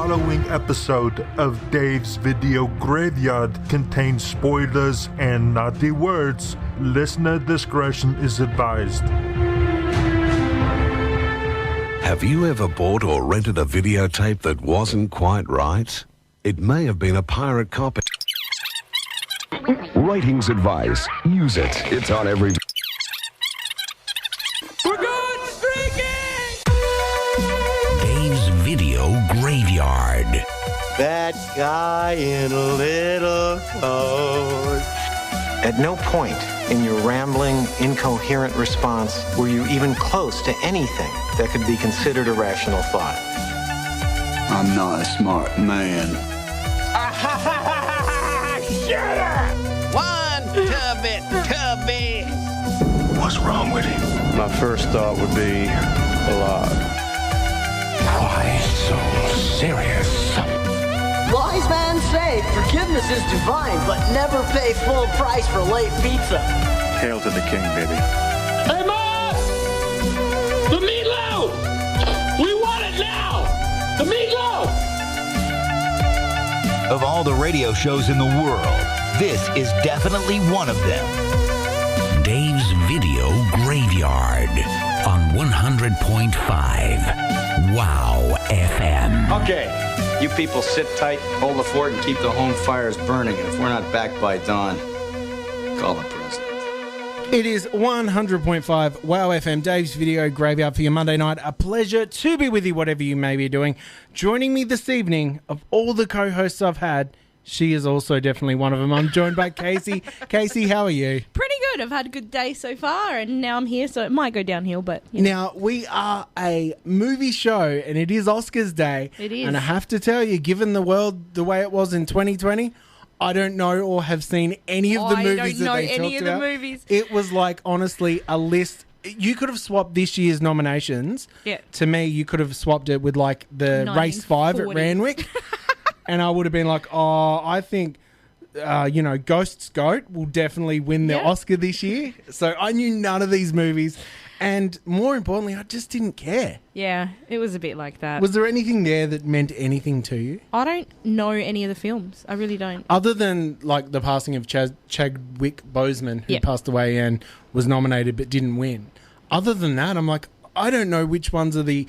following episode of Dave's Video Graveyard contains spoilers and naughty words. Listener discretion is advised. Have you ever bought or rented a videotape that wasn't quite right? It may have been a pirate copy. Ratings advice. Use it. It's on every... We're going streaking! Dave's Video Graveyard. That guy in little clothes. At no point in your rambling, incoherent response were you even close to anything that could be considered a rational thought. I'm not a smart man. Shut up! One tubby. What's wrong with him? My first thought would be alive. Why so serious? Wise man say forgiveness is divine, but never pay full price for late pizza. Hail to the king, baby. Hey, Mom! The meatloaf! We want it now! The meatloaf! Of all the radio shows in the world, this is definitely one of them. Dave's Video Graveyard on 100.5 WOWFM. Okay, you people sit tight, hold the fort, and keep the home fires burning. And if we're not back by dawn, call the president. It is 100.5 WOWFM, Dave's Video Graveyard for your Monday night. A pleasure to be with you, whatever you may be doing. Joining me this evening, of all the co-hosts I've had, she is also definitely one of them. I'm joined by Casey. Casey, how are you? Pretty good. I've had a good day so far, and now I'm here, so it might go downhill, but... You know. Now, we are a movie show, and it is Oscars Day. It is. And I have to tell you, given the world the way it was in 2020... I don't know or have seen any of the movies that they talked about. I don't know any of the movies. It was like, honestly, a list. You could have swapped this year's nominations. Yeah. To me, you could have swapped it with like the race 5 at Randwick. And I would have been like, oh, I think, Ghost's Goat will definitely win the Oscar this year. So I knew none of these movies. And more importantly, I just didn't care. Yeah, it was a bit like that. Was there anything there that meant anything to you? I don't know any of the films. I really don't. Other than like the passing of Chadwick Boseman, who passed away and was nominated but didn't win. Other than that, I'm like, I don't know which ones are the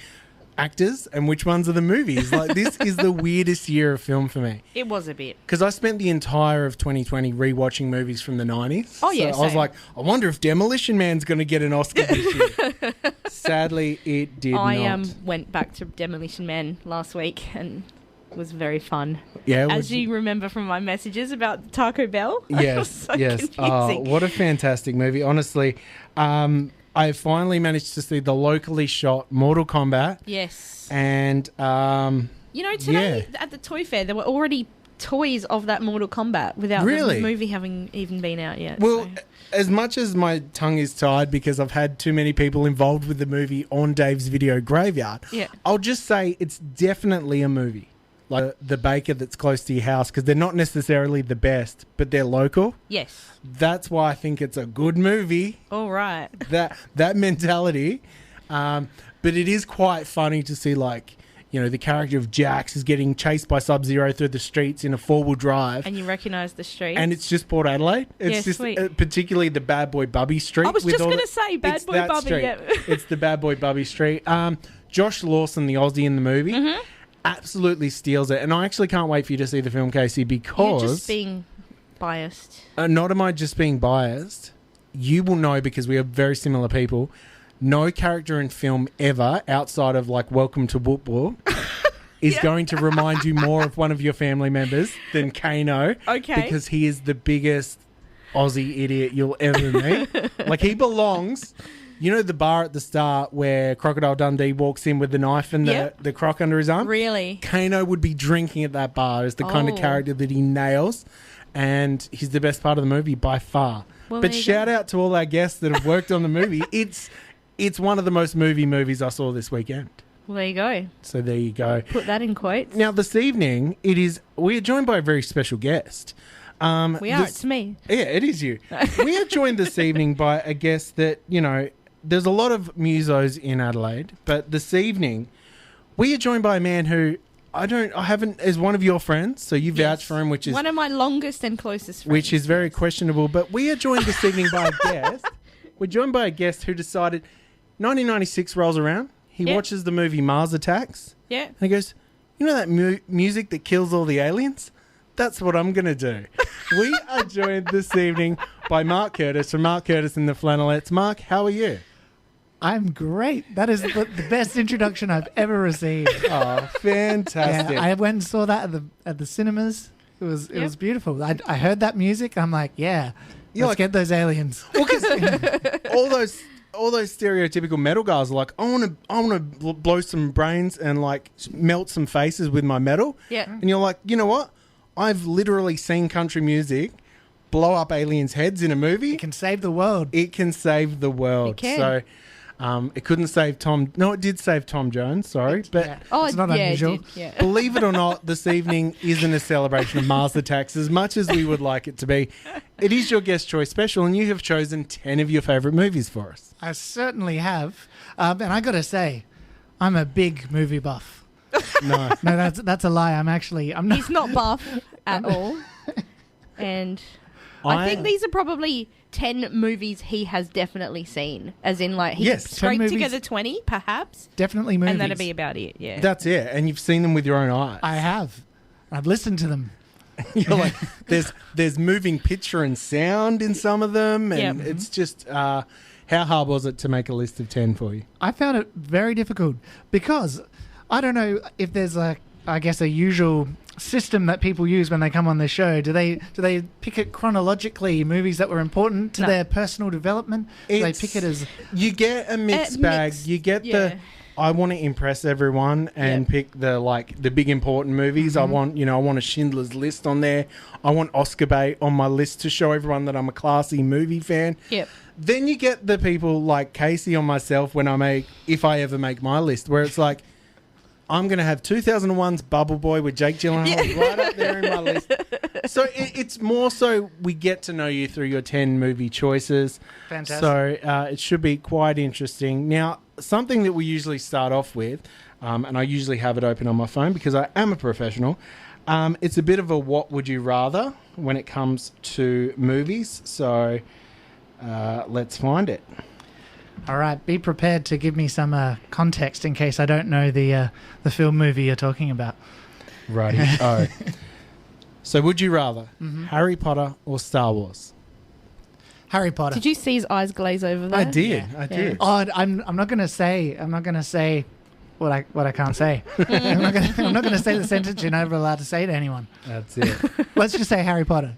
actors and which ones are the movies. Like, this is the weirdest year of film for me. It was a bit. Because I spent the entire of 2020 rewatching movies from the 90s. Oh, yeah, so I was like, I wonder if Demolition Man's going to get an Oscar this year. Sadly, it did not. I went back to Demolition Man last week and it was very fun. Yeah, as you remember from my messages about Taco Bell. Yes, so yes. Oh, what a fantastic movie. Honestly, I finally managed to see the locally shot Mortal Kombat. Yes. And, today at the Toy Fair, there were already toys of that Mortal Kombat without the movie having even been out yet. Well, as much as my tongue is tied because I've had too many people involved with the movie on Dave's Video Graveyard, I'll just say it's definitely a movie. Like the baker that's close to your house, because they're not necessarily the best, but they're local. Yes. That's why I think it's a good movie. All right. That mentality. But it is quite funny to see, like, the character of Jax is getting chased by Sub-Zero through the streets in a four-wheel drive. And you recognise the street. And it's just Port Adelaide. It's just particularly the Bad Boy Bubby Street. I was just going to say Bad Boy Bubby. Yeah. It's the Bad Boy Bubby Street. Josh Lawson, the Aussie in the movie, absolutely steals it. And I actually can't wait for you to see the film, Casey, because... You're just being biased. Not am I just being biased. You will know, because we are very similar people. No character in film ever, outside of like Welcome to Whoop Whoop, is going to remind you more of one of your family members than Kano. Okay. Because he is the biggest Aussie idiot you'll ever meet. Like, he belongs... You know the bar at the start where Crocodile Dundee walks in with the knife and the croc under his arm? Really? Kano would be drinking at that bar as the kind of character that he nails. And he's the best part of the movie by far. Well, but shout out to all our guests that have worked on the movie. It's one of the most movies I saw this weekend. Well, there you go. So there you go. Put that in quotes. Now, this evening, we are joined by a very special guest. It's me. Yeah, it is you. We are joined this evening by a guest that, there's a lot of musos in Adelaide, but this evening we are joined by a man who I haven't, as one of your friends, so you vouch for him, which is... One of my longest and closest friends. Which is very questionable, but we are joined this evening by a guest. We're joined by a guest who decided 1996 rolls around. He watches the movie Mars Attacks. Yeah. And he goes, you know that music that kills all the aliens? That's what I'm going to do. We are joined this evening by Mark Curtis from Mark Curtis and the Flannelettes. Mark, how are you? I'm great. That is the best introduction I've ever received. Oh, fantastic. Yeah, I went and saw that at the cinemas. It was beautiful. I heard that music. I'm like, let's get those aliens. Well, 'cause all those stereotypical metal guys are like, I want to blow some brains and like melt some faces with my metal. Yeah. And you're like, you know what? I've literally seen country music blow up aliens' heads in a movie. It can save the world. It can save the world. It can. So it couldn't save Tom. No, it did save Tom Jones. Sorry, but it's not unusual. It did, yeah. Believe it or not, this evening isn't a celebration of Mars Attacks as much as we would like it to be. It is your guest choice special, and you have chosen 10 of your favourite movies for us. I certainly have, and I got to say, I'm a big movie buff. No, that's a lie. I'm not. He's not buff at all, and I think these are probably 10 movies he has definitely seen, as in like he scraped together 20, perhaps. Definitely movies, and that'd be about it. Yeah, that's it. And you've seen them with your own eyes. I have. I've listened to them. You're like, there's moving picture and sound in some of them, and it's just. How hard was it to make a list of 10 for you? I found it very difficult because I don't know if there's a usual system that people use when they come on the show. Do they pick it chronologically, movies that were important to their personal development? Do they pick it as... You get a mixed bag. You get the... I want to impress everyone and pick the big important movies. Mm-hmm. I want a Schindler's List on there. I want Oscar bait on my list to show everyone that I'm a classy movie fan. Yep. Then you get the people like Casey or myself if I ever make my list, where it's like, I'm going to have 2001's Bubble Boy with Jake Gyllenhaal right up there in my list. So it's more so we get to know you through your 10 movie choices. Fantastic. So it should be quite interesting. Now, something that we usually start off with, and I usually have it open on my phone because I am a professional, it's a bit of a what would you rather when it comes to movies. So let's find it. All right, be prepared to give me some context in case I don't know the film movie you're talking about. Righty. So would you rather Harry Potter or Star Wars? Harry Potter. Did you see his eyes glaze over there? I did. I did. Oh, I'm not going to say what I can't say. I'm not going to say the sentence you're never allowed to say to anyone. That's it. Let's just say Harry Potter.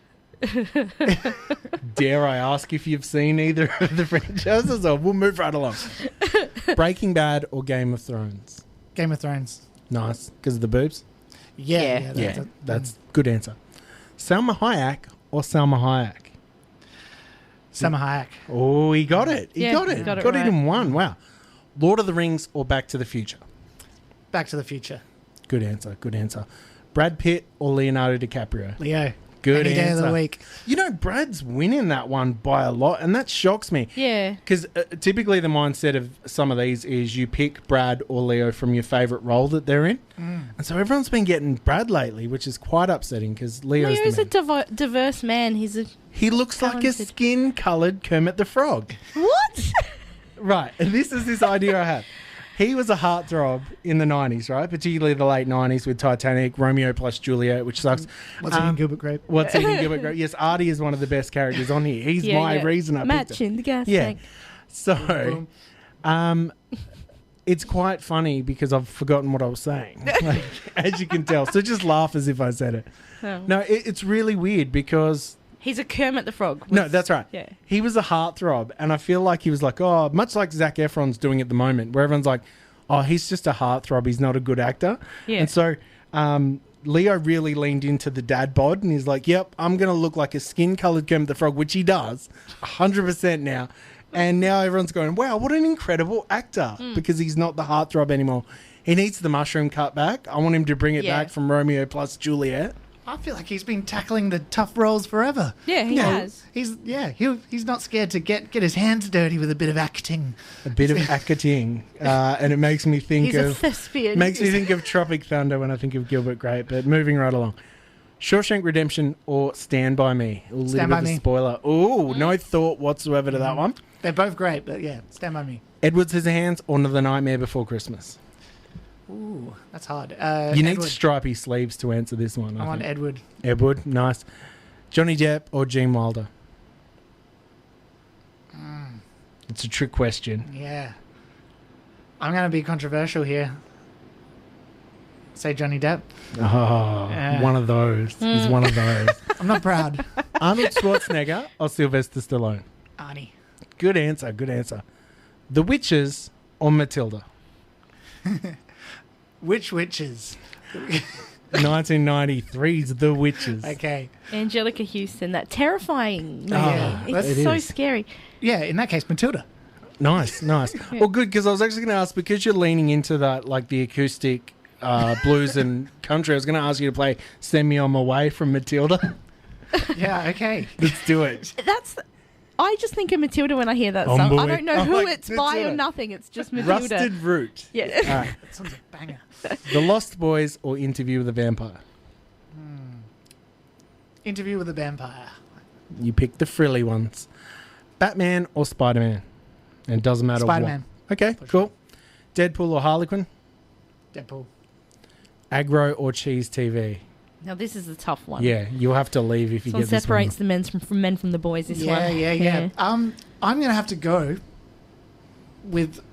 Dare I ask if you've seen either of the franchises, or we'll move right along? Breaking Bad or Game of Thrones? Game of Thrones. Nice, because of the boobs? Yeah. That's good answer. Salma Hayek or Salma Hayek? Salma Hayek. Oh, he got it. He got it. Got it right. in one. Wow. Lord of the Rings or Back to the Future? Back to the Future. Good answer. Good answer. Brad Pitt or Leonardo DiCaprio? Leo. Good Any answer. day of the week. You know, Brad's winning that one by a lot, and that shocks me. Yeah. Because typically the mindset of some of these is you pick Brad or Leo from your favourite role that they're in. And so everyone's been getting Brad lately, which is quite upsetting because Leo's a diverse man. He looks like a skin-coloured Kermit the Frog. What? Right. And this is this idea I have. He was a heartthrob in the 90s, right? Particularly the late 90s with Titanic, Romeo plus Juliet, which sucks. What's Eating Gilbert Grape? What's Eating Gilbert Grape? Yes, Artie is one of the best characters on here. He's my reason I picked Match him. in the gas tank. So, it's quite funny because I've forgotten what I was saying, as you can tell. So just laugh as if I said it. Oh. No, it's really weird because... He's a Kermit the Frog. No, that's right. Yeah. He was a heartthrob, and I feel like he was like, much like Zac Efron's doing at the moment, where everyone's like, he's just a heartthrob, he's not a good actor. Yeah. And so Leo really leaned into the dad bod, and he's like, yep, I'm going to look like a skin-coloured Kermit the Frog, which he does, 100% now. And now everyone's going, wow, what an incredible actor, because he's not the heartthrob anymore. He needs the mushroom cut back. I want him to bring it back from Romeo plus Juliet. I feel like he's been tackling the tough roles forever. Yeah, he has. He's not scared to get his hands dirty with a bit of acting. A bit of acting, and it makes me think He's a thespian. Makes me think of Tropic Thunder when I think of Gilbert Grape. But moving right along, Shawshank Redemption or Stand By Me. A little bit of a spoiler. Ooh, no thought whatsoever to that one. They're both great, but yeah, Stand By Me. Edward Scissorhands or The Nightmare Before Christmas. Ooh, that's hard. You need stripy sleeves to answer this one. I want Edward. Edward, nice. Johnny Depp or Gene Wilder? It's a trick question. Yeah. I'm going to be controversial here. Say Johnny Depp. Oh, one of those. He's one of those. I'm not proud. Arnold Schwarzenegger or Sylvester Stallone? Arnie. Good answer, good answer. The Witches or Matilda? Which Witches? 1993's The Witches. Okay. Angelica Houston, that terrifying movie. Yeah, it's so scary. Yeah, in that case, Matilda. Nice. Well, good, because I was actually going to ask, because you're leaning into that, like the acoustic blues and country, I was going to ask you to play Send Me On My Way from Matilda. Yeah, okay. Let's do it. I just think of Matilda when I hear that song. I don't know who it's by or nothing. It's just Matilda. Rusted Root. Yeah. All right. That song's a banger. The Lost Boys or Interview with a Vampire? Interview with a Vampire. You pick the frilly ones. Batman or Spider-Man? And it doesn't matter Spider-Man. what. Okay, cool. Deadpool or Harlequin? Deadpool. Aggro or Cheese TV? Now, this is a tough one. Yeah, you'll have to leave if you get this one. Separates the men from the boys, this one. Yeah. I'm going to have to go with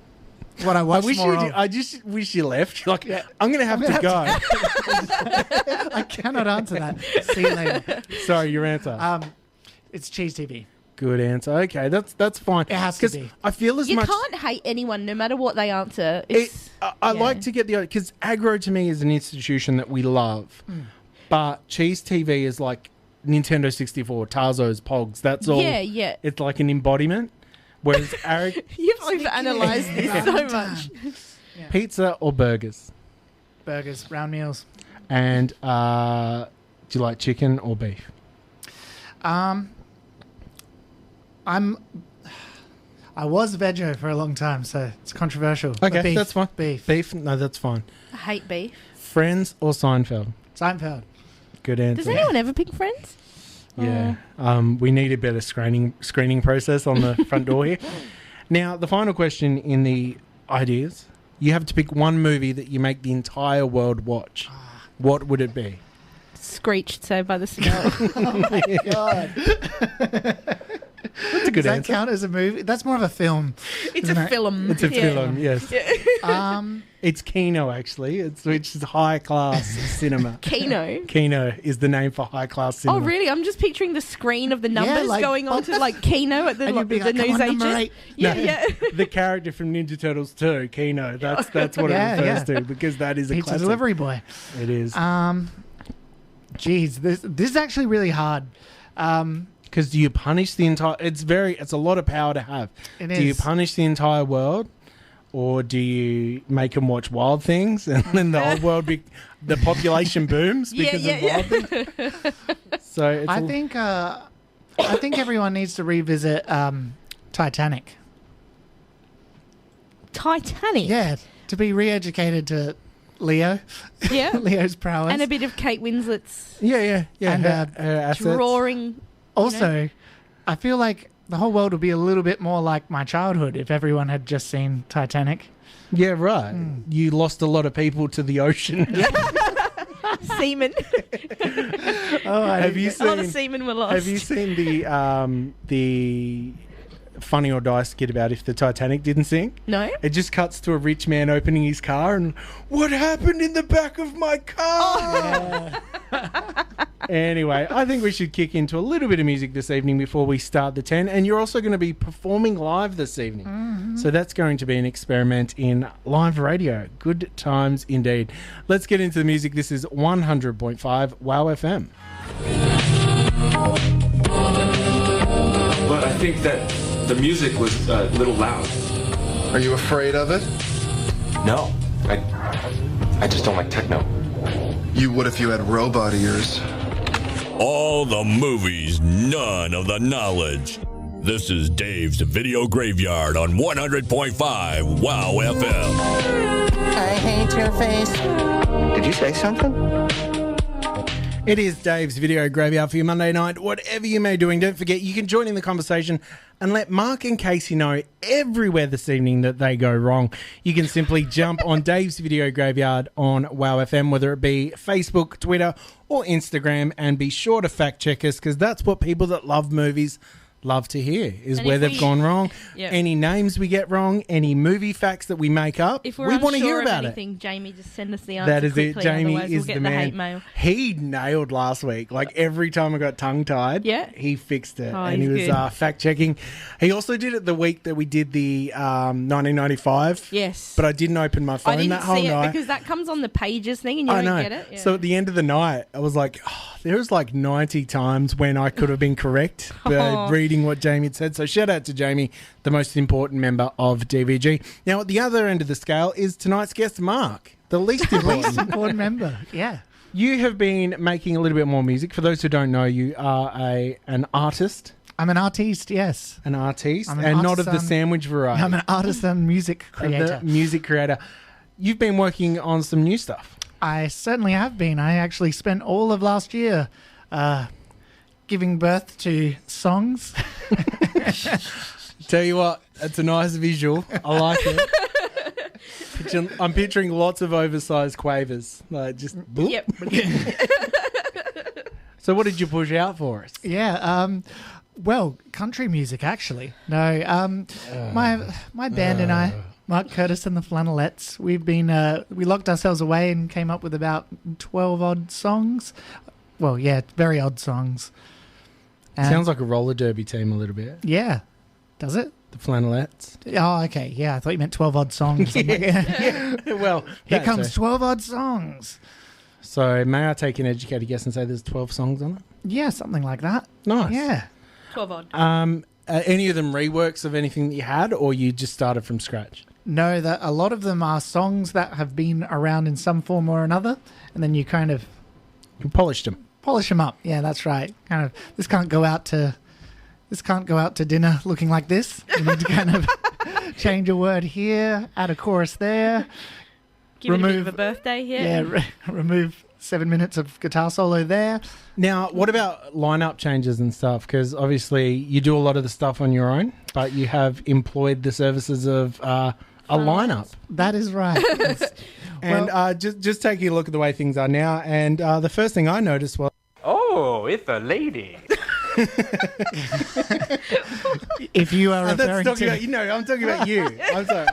what I watched I just wish you left. Like, I'm going to have to go. I cannot answer that. See you later. Sorry, your answer. It's Cheese TV. Good answer. Okay, that's fine. It has to be. I feel you can't hate anyone no matter what they answer. I like to get the... Because Aggro to me is an institution that we love. But Cheese TV is like Nintendo 64, Tarzo's, Pogs. That's all. Yeah. It's like an embodiment. Whereas You've overanalyzed this so much. Yeah. Pizza or burgers? Burgers, round meals. And do you like chicken or beef? I was veggie for a long time, so it's controversial. Okay, beef, that's fine. Beef. No, that's fine. I hate beef. Friends or Seinfeld? Seinfeld. Good answer. Does anyone ever pick Friends? Yeah. We need a better screening process on the front door here. Now, the final question in the ideas. You have to pick one movie that you make the entire world watch. What would it be? Screeched, Saved by the Snow. Oh my God. That's a good Does answer. that count as a movie? That's more of a film. It's a film. It's a film, yes. Yeah. It's Kino, actually. Which is high-class cinema. Kino? Kino is the name for high-class cinema. Oh, really? I'm just picturing the screen of the numbers going on to, like, Kino at the newsagent. Yeah. The character from Ninja Turtles 2, Kino. That's what it refers to, because that is a Pizza classic. Delivery Boy. It is. Geez, this is actually really hard. Because do you punish the entire... It's a lot of power to have. It do is. you punish the entire world? Or do you make them watch Wild Things and then the whole world, the population booms because of Wild Things? So I think everyone needs to revisit Titanic. Titanic? Yeah, to be re-educated to Leo. Yeah. Leo's prowess. And a bit of Kate Winslet's... Yeah. And her assets. Drawing... Also, I feel like the whole world would be a little bit more like my childhood if everyone had just seen Titanic. Yeah, right. You lost a lot of people to the ocean. Seamen. Have you seen? A lot of seamen were lost. Have you seen the Funny or Die skit about if the Titanic didn't sink? No. It just cuts to a rich man opening his car and what happened in the back of my car? Anyway, I think we should kick into a little bit of music this evening before we start the 10. And you're also going to be performing live this evening. Mm-hmm. So that's going to be an experiment in live radio. Good times indeed. Let's get into the music. This is 100.5 WOWFM. But I think that the music was a little loud. Are you afraid of it? No. I just don't like techno. You would if you had robot ears. All the movies, none of the knowledge. This is Dave's Video Graveyard on 100.5 WOWFM. I hate your face. Did you say something? It is Dave's Video Graveyard for your Monday night. Whatever you may be doing, don't forget you can join in the conversation and let Mark and Casey know everywhere this evening that they go wrong. You can simply jump on Dave's Video Graveyard on WOWFM, whether it be Facebook, Twitter or Instagram, and be sure to fact check us because that's what people that love movies love to hear, is where they've gone wrong. Yep. Any names we get wrong, any movie facts that we make up, if we want to hear about anything, Jamie, just send us the answer. That is quickly, it. Jamie otherwise is we'll get the the man. hate mail. He nailed last week. Like every time I got tongue-tied, he fixed it. And he was fact-checking. He also did it the week that we did the 1995. Yes. But I didn't open my phone that whole night. I didn't see it because that comes on the pages thing and you don't get it. Yeah. So at the end of the night, I was like, there was like 90 times when I could have been correct by reading what Jamie had said. So shout out to Jamie, the most important member of DVG. Now, at the other end of the scale is tonight's guest, Mark, the least important member. Yeah. You have been making a little bit more music. For those who don't know, you are an artist. I'm an artist, yes. An artiste, and not of the sandwich variety. I'm an artisan music creator. Music creator. You've been working on some new stuff. I certainly have been. I actually spent all of last year giving birth to songs. Tell you what, it's a nice visual. I like it. I'm picturing lots of oversized quavers. Like just boop. Yep. So what did you push out for us? Yeah, well, country music actually. No, my band and I, Mark Curtis and the Flannelettes, we've been we locked ourselves away and came up with about 12 odd songs. Well, yeah, very odd songs. Sounds like a roller derby team a little bit. Yeah. Does it? The Flannelettes. Oh, okay. Yeah, I thought you meant 12 odd songs. Yeah. Well, here comes 12 odd songs. So may I take an educated guess and say there's 12 songs on it? Yeah, something like that. Nice. Yeah. 12 odd. Any of them reworks of anything that you had, or you just started from scratch? No, that a lot of them are songs that have been around in some form or another, and then you kind of... You polished them. Polish them up. Yeah, that's right. Kind of. This can't go out to dinner looking like this. You need to kind of change a word here, add a chorus there. Give it a bit of a birthday here. Yeah, remove 7 minutes of guitar solo there. Now, what about lineup changes and stuff? Because obviously you do a lot of the stuff on your own, but you have employed the services of a lineup. That is right. And just taking a look at the way things are now, and the first thing I noticed was... Oh, it's a lady. If you are referring to... I'm talking about you. I'm sorry.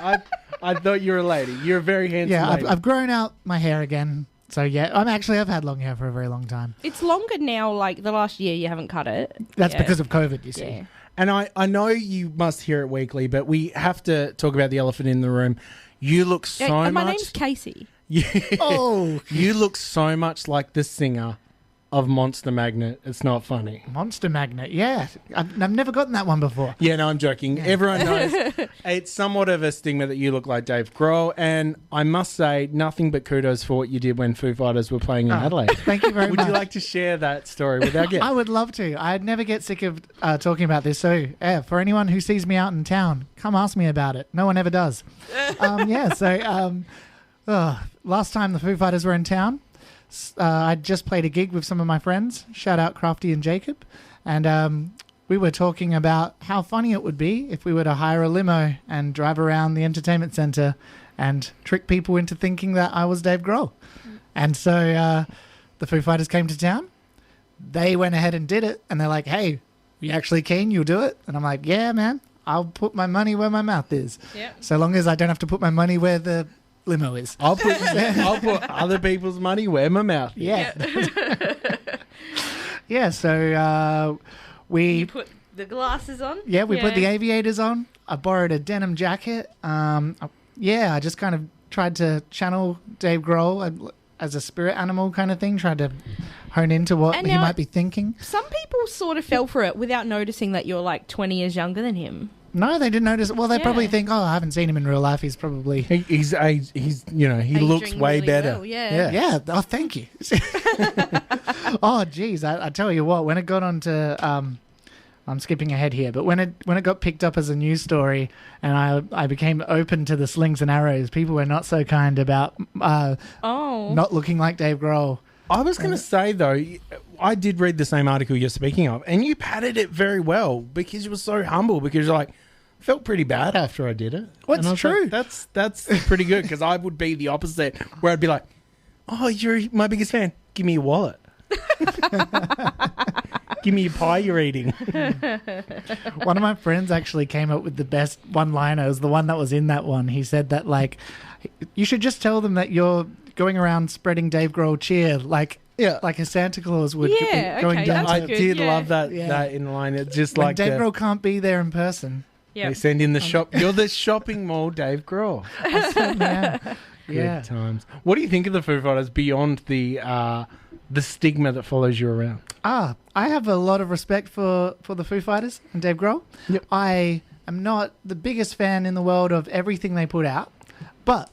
I thought you were a lady. You're a very handsome lady. I've grown out my hair again. So, yeah, I've had long hair for a very long time. It's longer now, like the last year you haven't cut it. That's because of COVID, you see. Yeah. And I know you must hear it weekly, but we have to talk about the elephant in the room. You look so much... My name's Casey. You look so much like the singer of Monster Magnet. It's not funny. Monster Magnet, yeah. I've never gotten that one before. Yeah, no, I'm joking. Yeah. Everyone knows it's somewhat of a stigma that you look like Dave Grohl, and I must say nothing but kudos for what you did when Foo Fighters were playing in Adelaide. Thank you very much. Would you like to share that story with our guest? I would love to. I'd never get sick of talking about this. So, for anyone who sees me out in town, come ask me about it. No one ever does. Last time the Foo Fighters were in town, I just played a gig with some of my friends. Shout out Crafty and Jacob. And we were talking about how funny it would be if we were to hire a limo and drive around the entertainment centre and trick people into thinking that I was Dave Grohl. And so the Foo Fighters came to town. They went ahead and did it. And they're like, hey, you actually keen? You'll do it? And I'm like, yeah, man. I'll put my money where my mouth is. Yep. So long as I don't have to put my money where the limo is. I'll put other people's money where my mouth is. Yeah. Yeah, so You put the glasses on? Yeah, we put the aviators on. I borrowed a denim jacket. I just kind of tried to channel Dave Grohl as a spirit animal kind of thing, tried to hone into what he might be thinking. Some people sort of fell for it without noticing that you're like 20 years younger than him. No, they didn't notice it. Well, they probably think, I haven't seen him in real life. He's probably... He's he looks way really better. well, yeah. Yeah. Oh, thank you. Oh, geez. I tell you what, when it got onto... I'm skipping ahead here, but when it got picked up as a news story and I became open to the slings and arrows, people were not so kind about not looking like Dave Grohl. I was going to say, though, I did read the same article you're speaking of, and you padded it very well because you were so humble, because you're like, felt pretty bad after I did it. Well, it's true. Like, that's pretty good, because I would be the opposite, where I'd be like, oh, you're my biggest fan. Give me your wallet. Give me your pie you're eating. One of my friends actually came up with the best one-liner. It was the one that was in that one. He said that, like, you should just tell them that you're going around spreading Dave Grohl cheer, like a Santa Claus would going down. I did love that in line. It's just when like Dave Grohl can't be there in person. They send in the shop. You're the shopping mall, Dave Grohl. Yeah. Good times. What do you think of the Foo Fighters beyond the stigma that follows you around? I have a lot of respect for the Foo Fighters and Dave Grohl. Yep. I am not the biggest fan in the world of everything they put out, but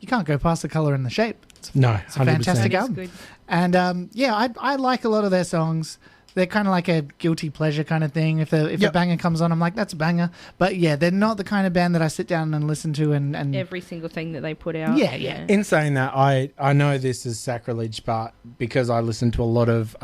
you can't go past the colour and the shape. It's a 100%. fantastic album. And I like a lot of their songs. They're kind of like a guilty pleasure kind of thing. If a banger comes on, I'm like, that's a banger. But yeah, they're not the kind of band that I sit down and listen to and every single thing that they put out. Yeah. In saying that, I know this is sacrilege, but because I listen to a lot of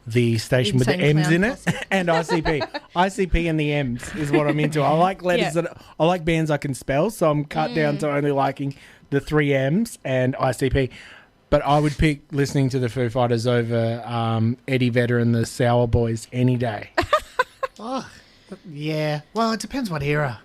the station with the M's in it and ICP and the M's is what I'm into. I like letters I like bands I can spell, so I'm cut down to only liking the 3 M's and ICP. But I would pick listening to the Foo Fighters over Eddie Vedder and the Sour Boys any day. Yeah. Well, it depends what era.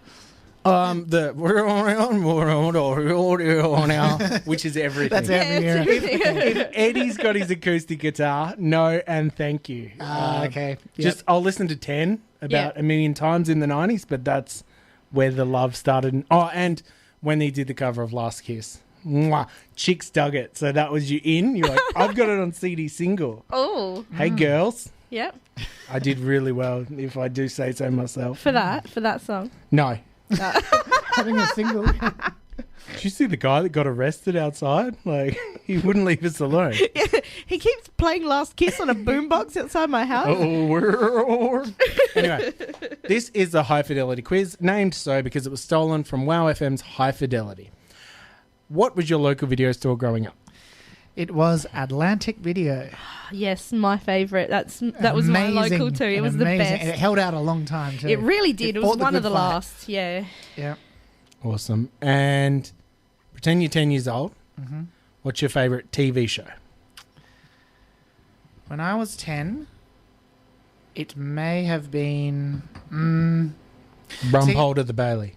Which is everything. That's every era. If Eddie's got his acoustic guitar, no and thank you. Okay. Just I'll listen to 10 about a million times in the 90s, but that's where the love started. And when he did the cover of Last Kiss. Mwah, chicks dug it. So that was you in. You're like, I've got it on CD single. Oh. Hey, girls. Yep. I did really well, if I do say so myself. For that song? No. Having a single. Did you see the guy that got arrested outside? Like, he wouldn't leave us alone. Yeah, he keeps playing Last Kiss on a boombox outside my house. Anyway, this is a high fidelity quiz, named so because it was stolen from WOWFM's High Fidelity. What was your local video store growing up? It was Atlantic Video. Yes, my favourite. That was my local too. It was the best. And it held out a long time too. It really did. It was one of the last. Yeah. Yeah. Awesome. And pretend you're 10 years old. Mm-hmm. What's your favourite TV show? When I was 10, it may have been... Rumhold of the Bailey.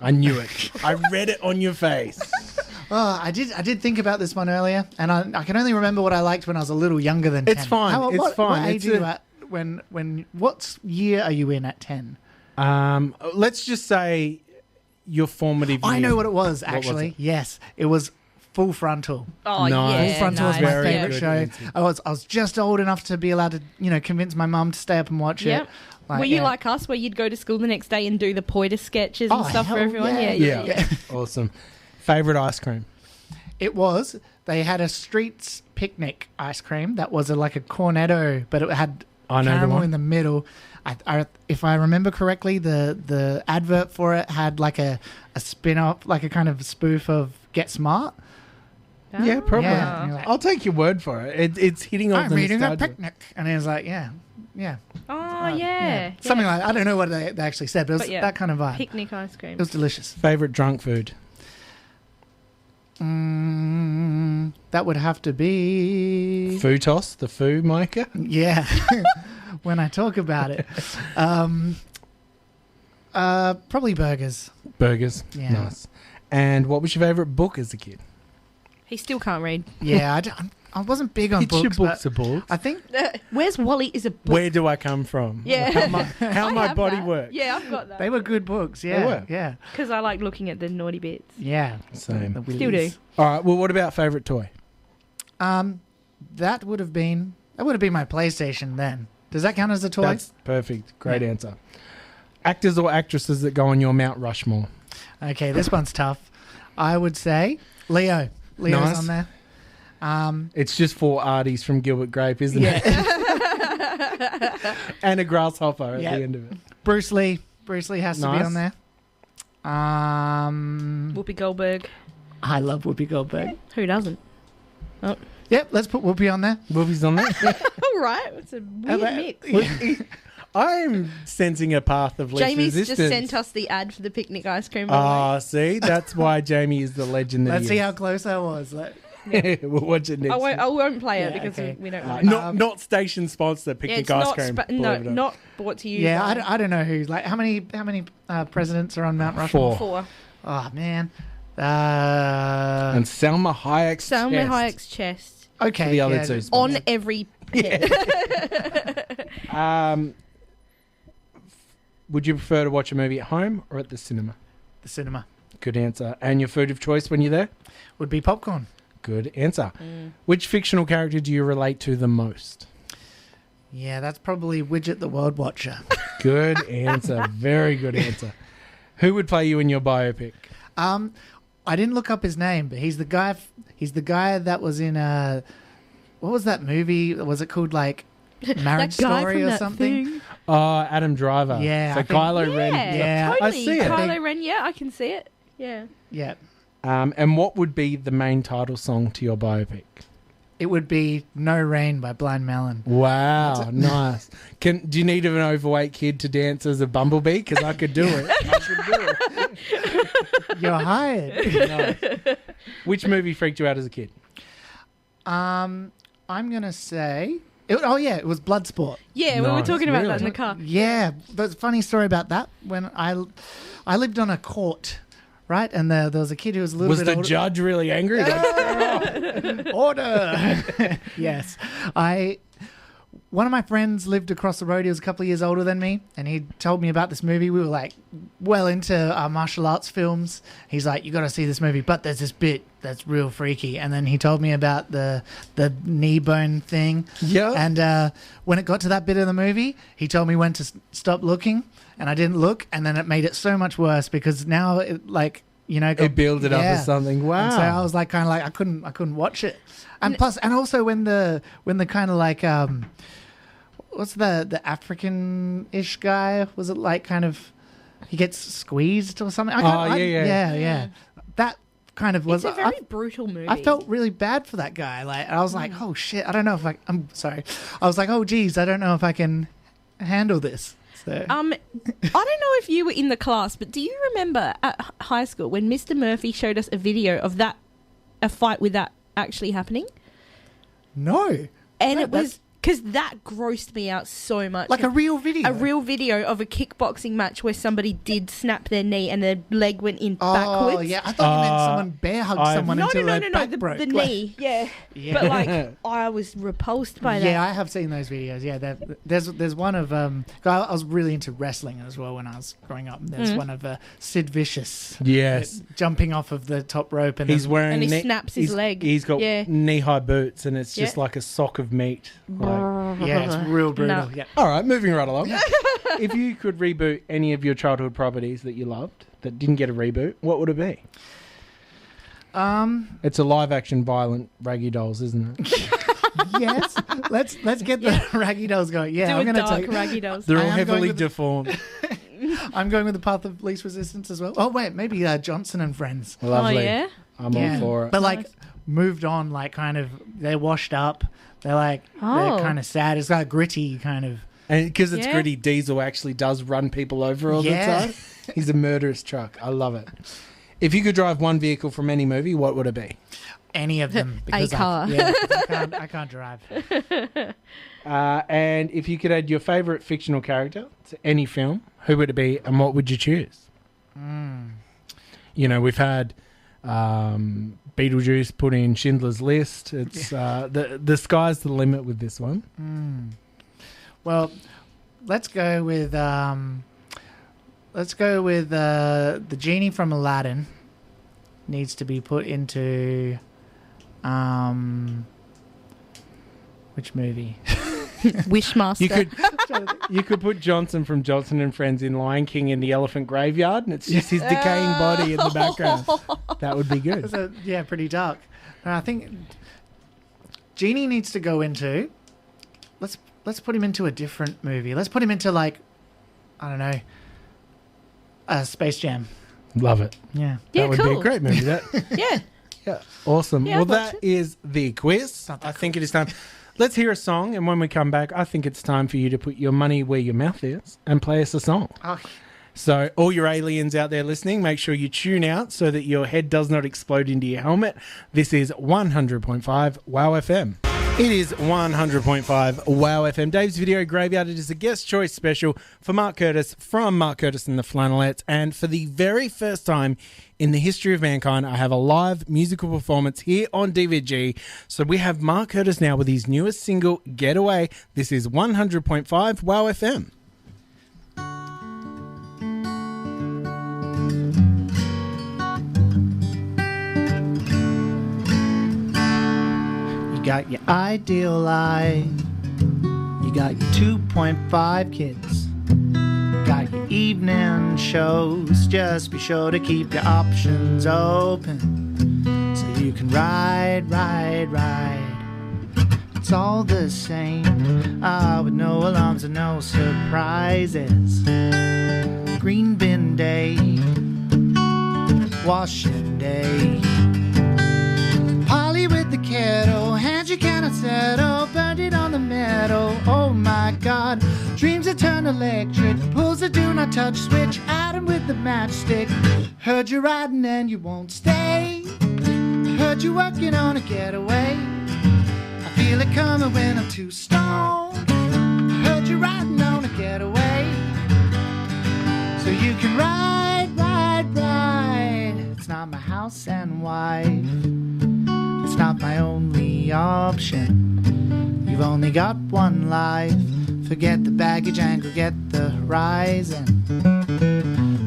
I knew it. I read it on your face. Oh, I did think about this one earlier, and I can only remember what I liked when I was a little younger than 10. It's fine. It's fine. What age are you at what year are you in at 10? Let's just say your formative year. I know what it was, actually. What was it? Yes, it was Full Frontal. Oh, yeah. Full Frontal was my favourite show. Answer. I was just old enough to be allowed to, convince my mum to stay up and watch it. Were you like us, where you'd go to school the next day and do the Poiter sketches and stuff for everyone? Yeah. Awesome. Favourite ice cream? They had a Streets Picnic ice cream that was like a cornetto, but it had caramel in the middle. If I remember correctly, the advert for it had like a spin-off, like a kind of spoof of Get Smart. Yeah, probably. Yeah. Like, I'll take your word for it. It's hitting off the eating nostalgia. a picnic. And he was like, yeah. Oh, yeah. Something like that. I don't know what they actually said, but it was that kind of vibe. Picnic ice cream. It was delicious. Favourite drunk food? That would have to be... Foo toss, the foo maker? Yeah. When I talk about it. Probably burgers. Burgers? Yeah. Nice. And what was your favourite book as a kid? He still can't read. Yeah, I wasn't big on books. Your books are books. I think... Where's Wally is a book. Where do I come from? Yeah. How my body works. Yeah, I've got that. They were good books, yeah. They were. Yeah. Because I like looking at the naughty bits. Yeah. Same. Still do. All right, well, what about favourite toy? That would have been my PlayStation then. Does that count as a toy? That's perfect. Great answer. Actors or actresses that go on your Mount Rushmore? Okay, this one's tough. I would say Leo. Leo's Nice. on there. It's just 4 Arties from Gilbert Grape, isn't it? And a grasshopper at the end of it. Bruce Lee. Bruce Lee has to be on there. Whoopi Goldberg. I love Whoopi Goldberg. Who doesn't? Oh. Yep, let's put Whoopi on there. Whoopi's on there. All right. It's a weird mix. I'm sensing a path of least Jamie's resistance. just sent us the ad for the picnic ice cream. by the way. See? That's why Jamie is the legend that Let's he see is. how close I was. We'll watch it next I won't play it Yeah, because okay. we don't know. Not station sponsor picnic ice cream. Not brought to you. Yeah, by- I don't know who's like how many presidents are on Mount Rushmore? 4. Oh man. And Salma Hayek's chest. Okay. For the other two. On every head. Would you prefer to watch a movie at home or at the cinema? The cinema. Good answer. And your food of choice when you're there? Would be popcorn. Good answer. Which fictional character do you relate to the most? Yeah, that's probably Widget the World Watcher. Good answer. Very good answer. Who would play you in your biopic? I didn't look up his name, but he's the guy. He's the guy that was in what was that movie? Was it called like Marriage That guy Story from or that something? thing. Adam Driver. Yeah, So I think- Kylo Ren. Yeah, totally. I see it. Kylo Ren, yeah, I can see it. Yeah. Yeah. And what would be the main title song to your biopic? It would be No Rain by Blind Melon. Wow, nice. Do you need an overweight kid to dance as a bumblebee? Because I could do it. You're hired. Nice. Which movie freaked you out as a kid? I'm gonna say. It was Bloodsport. Yeah, we were talking about that in the car. Yeah, but funny story about that. When I lived on a court, right, and there was a kid who was a little Was bit the older. judge really angry? Order. Yes, one of my friends lived across the road. He was a couple of years older than me, and he told me about this movie. We were like well into our martial arts films. He's like, "You got to see this movie," but there's this bit that's real freaky. And then he told me about the knee bone thing. Yeah. And when it got to that bit of the movie, he told me when to stop looking, and I didn't look, and then it made it so much worse because now it It built it up as something. Wow. And so I was like, kind of like I couldn't watch it. And plus, and also when the kind of like what's the African-ish guy? Was it like kind of he gets squeezed or something? Yeah. That kind of was. It's a very brutal movie. I felt really bad for that guy. Like I was like, oh shit, I don't know if I'm sorry. I was like, oh geez, I don't know if I can handle this. So. I don't know if you were in the class, but do you remember at high school when Mr. Murphy showed us a video of a fight with that actually happening? No. And it was because that grossed me out so much. Like a real video? A real video of a kickboxing match where somebody did snap their knee and their leg went in backwards. Oh, yeah. I thought you meant someone bear hugged someone until their back broke. The knee, yeah. But, like, I was repulsed by that. Yeah, I have seen those videos. Yeah, there's one of... I was really into wrestling as well when I was growing up. There's one of Sid Vicious. Yes. Jumping off of the top rope. And He's wearing... And he snaps his leg. He's got knee-high boots and it's just like a sock of meat. Yeah, it's real brutal. No. Yeah. All right, moving right along. If you could reboot any of your childhood properties that you loved that didn't get a reboot, what would it be? It's a live-action violent Raggy Dolls, isn't it? Yes. Let's get the Raggy Dolls going. Yeah, I'm going to take Raggy Dolls. They're all heavily deformed. I'm going with the path of least resistance as well. Oh wait, maybe Johnson and Friends. Lovely. Oh yeah. I'm all for it. But like moved on, like kind of they're washed up. They're like they're kind of sad. It's like gritty kind of. And because it's gritty, Diesel actually does run people over all the time. He's a murderous truck. I love it. If you could drive one vehicle from any movie, what would it be? Any of them. A car. I can't drive. And if you could add your favourite fictional character to any film, who would it be and what would you choose? You know, we've had Beetlejuice put in Schindler's List. It's the sky's the limit with this one. Well, let's go with the genie from Aladdin. Needs to be put into which movie? Wishmaster. You could You could put Johnson from Johnson and Friends in Lion King in the elephant graveyard, and it's just his decaying body in the background. That would be good. Pretty dark. And I think Genie needs to go into. Let's put him into a different movie. Let's put him into, like, I don't know, Space Jam. Love it. Yeah. That would be a great movie. Yeah. Yeah. Awesome. Yeah, Well, that is the quiz. I think it is time. Let's hear a song, and when we come back, I think it's time for you to put your money where your mouth is and play us a song. Oh. So all your aliens out there listening, make sure you tune out so that your head does not explode into your helmet. This is 100.5 WOW FM. It is 100.5 WOW FM. Dave's Video Graveyard. It is a guest choice special for Mark Curtis from Mark Curtis and the Flannelettes. And for the very first time in the history of mankind, I have a live musical performance here on DVG. So we have Mark Curtis now with his newest single, Getaway. This is 100.5 WOW FM. You got your ideal life. You got your 2.5 kids. Got your evening shows. Just be sure to keep your options open so you can ride. It's all the same, with no alarms and no surprises. Green bin day, washing day. Polly with the kettle, hands you cannot settle, burned it on the metal. Oh my God, dreams that turn electric, pulls the do not touch switch, Adam with the matchstick. Heard you riding and you won't stay. Heard you working on a getaway. I feel it coming when I'm too stoned. Heard you riding on a getaway. So you can ride. It's not my house and wife. It's not my only option. You've only got one life. Forget the baggage and go get the rising.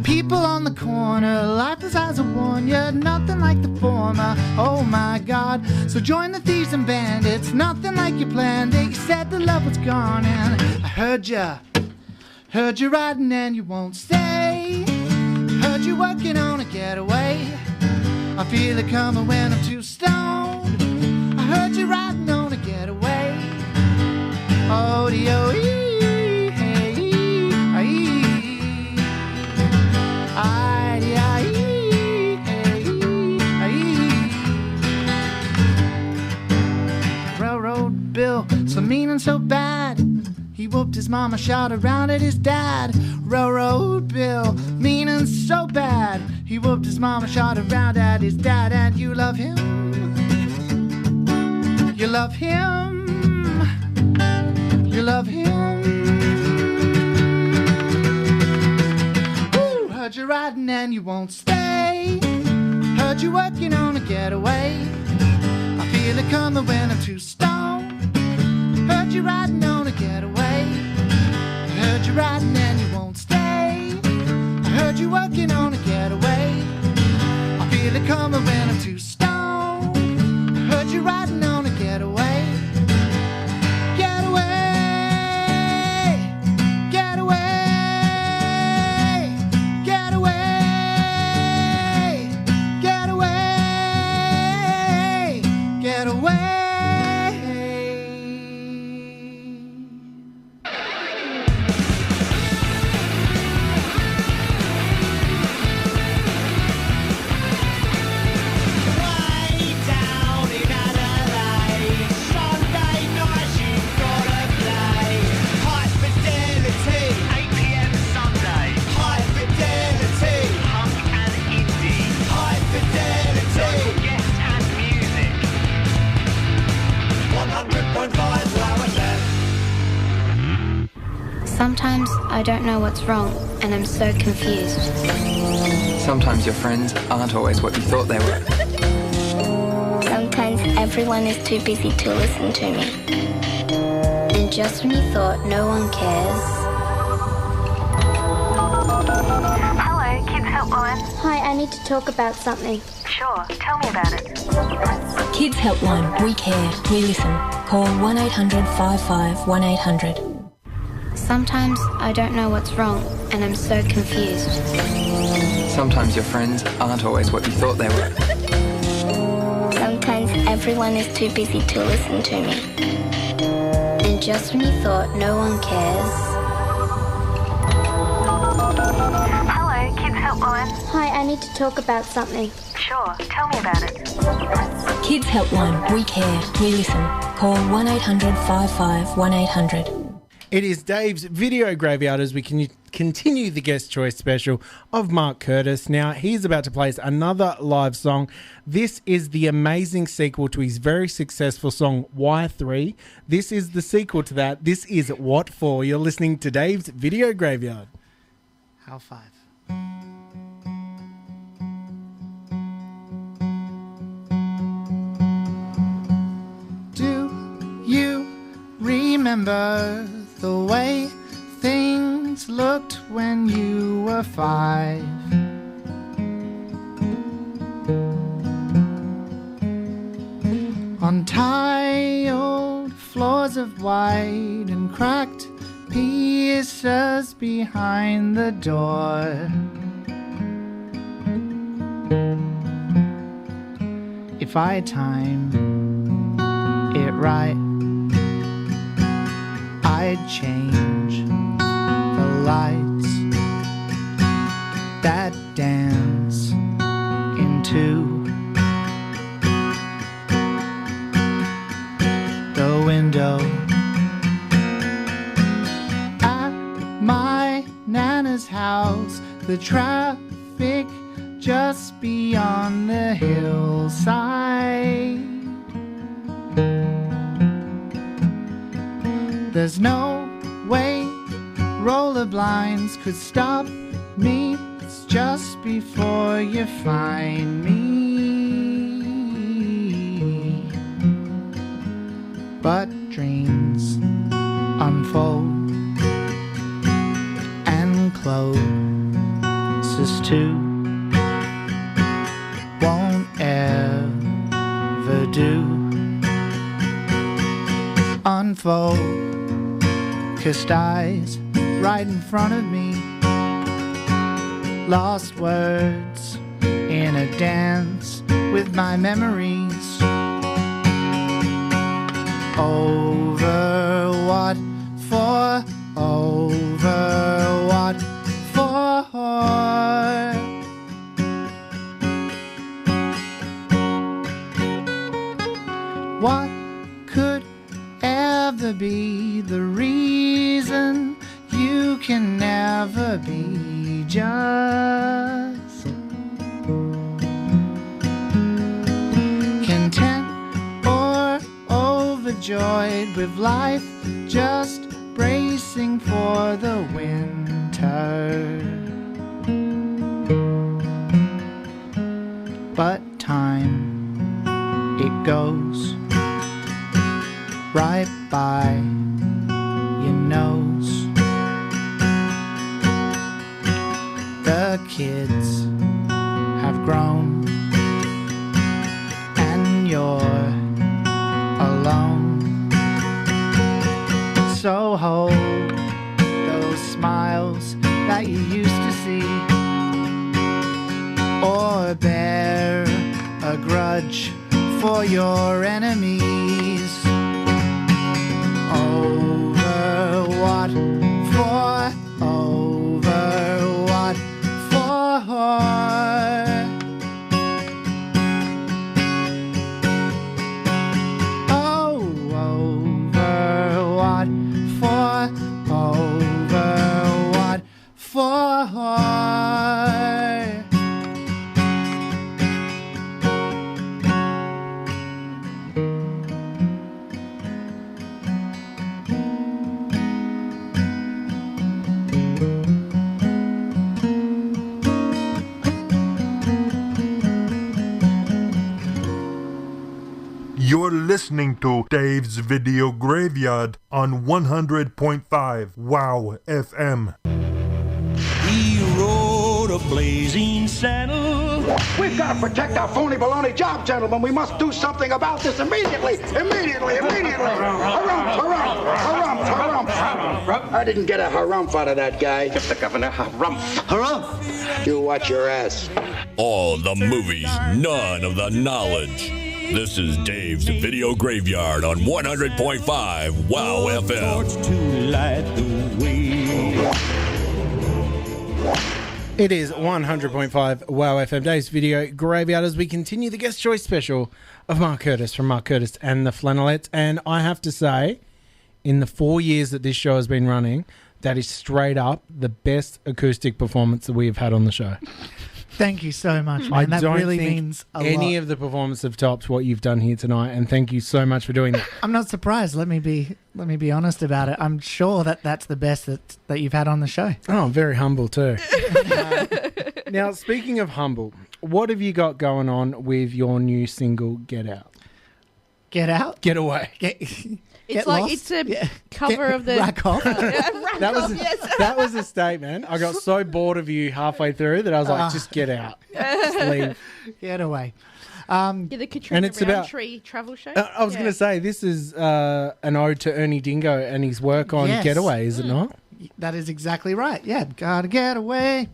People on the corner, life is as a warn you, nothing like the former. Oh my God, so join the thieves and bandits. Nothing like you planned it. You said the love was gone and I heard you riding and you won't stay. Heard you working on a getaway. I feel it coming when I'm too stoned. I heard you riding on a getaway. Oh, the Railroad Bill, so mean and so bad. He whooped his mama, shot around at his dad. Railroad Bill, mean and so bad. He whooped his mama, shot around at his dad. And you love him. You love him. You love him. Ooh, heard you riding and you won't stay. Heard you working on a getaway. I feel it coming when I'm too stoned. Heard you riding on a getaway. I heard you riding and you won't stay. I heard you working on a getaway. I feel it coming when I'm too stoned. I heard you riding on a getaway. Getaway, getaway, getaway, getaway, getaway. Sometimes I don't know what's wrong, and I'm so confused. Sometimes your friends aren't always what you thought they were. Sometimes everyone is too busy to listen to me. And just when you thought no one cares... Hello, Kids Helpline. Hi, I need to talk about something. Sure, tell me about it. Kids Helpline. We care. We listen. Call 1-800-55-1800. Sometimes I don't know what's wrong, and I'm so confused. Sometimes your friends aren't always what you thought they were. Sometimes everyone is too busy to listen to me. And just when you thought no one cares... Hello, Kids Helpline. Hi, I need to talk about something. Sure, tell me about it. Kids Helpline. We care. We listen. Call 1800 55 1800. It is Dave's Video Graveyard as we continue the guest choice special of Mark Curtis. Now, he's about to place another live song. This is the amazing sequel to his very successful song, Y3. This is the sequel to that. This is What For. You're listening to Dave's Video Graveyard. How 5. Do you remember the way things looked when you were 5? On tiled floors of white and cracked pieces behind the door. If I time it right, I'd change the lights that dance into the window at my Nana's house. The traffic just beyond the hillside. There's no way roller blinds could stop me. It's just before you find me. But dreams unfold and closest to won't ever do. Unfold kissed eyes right in front of me. Lost words in a dance with my memories. Over what for? Over what for? What could ever be the reason you can never be just content or overjoyed with life, just bracing for the winter? But time, it goes right by your nose. The kids have grown and you're alone. So hold those smiles that you used to see, or bear a grudge for your enemies. Over what for? Over what for? Oh, over what for? Over what for? You're listening to Dave's Video Graveyard on 100.5 WOWFM. He rode a blazing saddle We've got to protect our phony baloney job, gentlemen. We must do something about this immediately. Immediately. Harumph. I didn't get a harumph out of that guy. Give the governor harumph. Harumph? You watch your ass. All the movies, none of the knowledge. This is Dave's Video Graveyard on 100.5 WOW FM. It is 100.5 WOW FM, Dave's Video Graveyard, as we continue the guest choice special of Mark Curtis from Mark Curtis and the Flannelettes. And I have to say, in the 4 years that this show has been running, that is straight up the best acoustic performance that we have had on the show. Thank you so much, man. That really means a lot. Any of the performances have topped what you've done here tonight, and thank you so much for doing that. I'm not surprised. Let me be honest about it. I'm sure that that's the best that you've had on the show. Oh, I'm very humble too. Now, speaking of humble, what have you got going on with your new single, Get Out? Get Out? Getaway. It's like it's a cover of the Rack Off. That was a statement. I got so bored of you halfway through that I was like, just get out. Just leave. Get away. The Katrina Roundtree travel show. I was going to say, this is an ode to Ernie Dingo and his work on Getaway, is it not? That is exactly right. Yeah, gotta get away.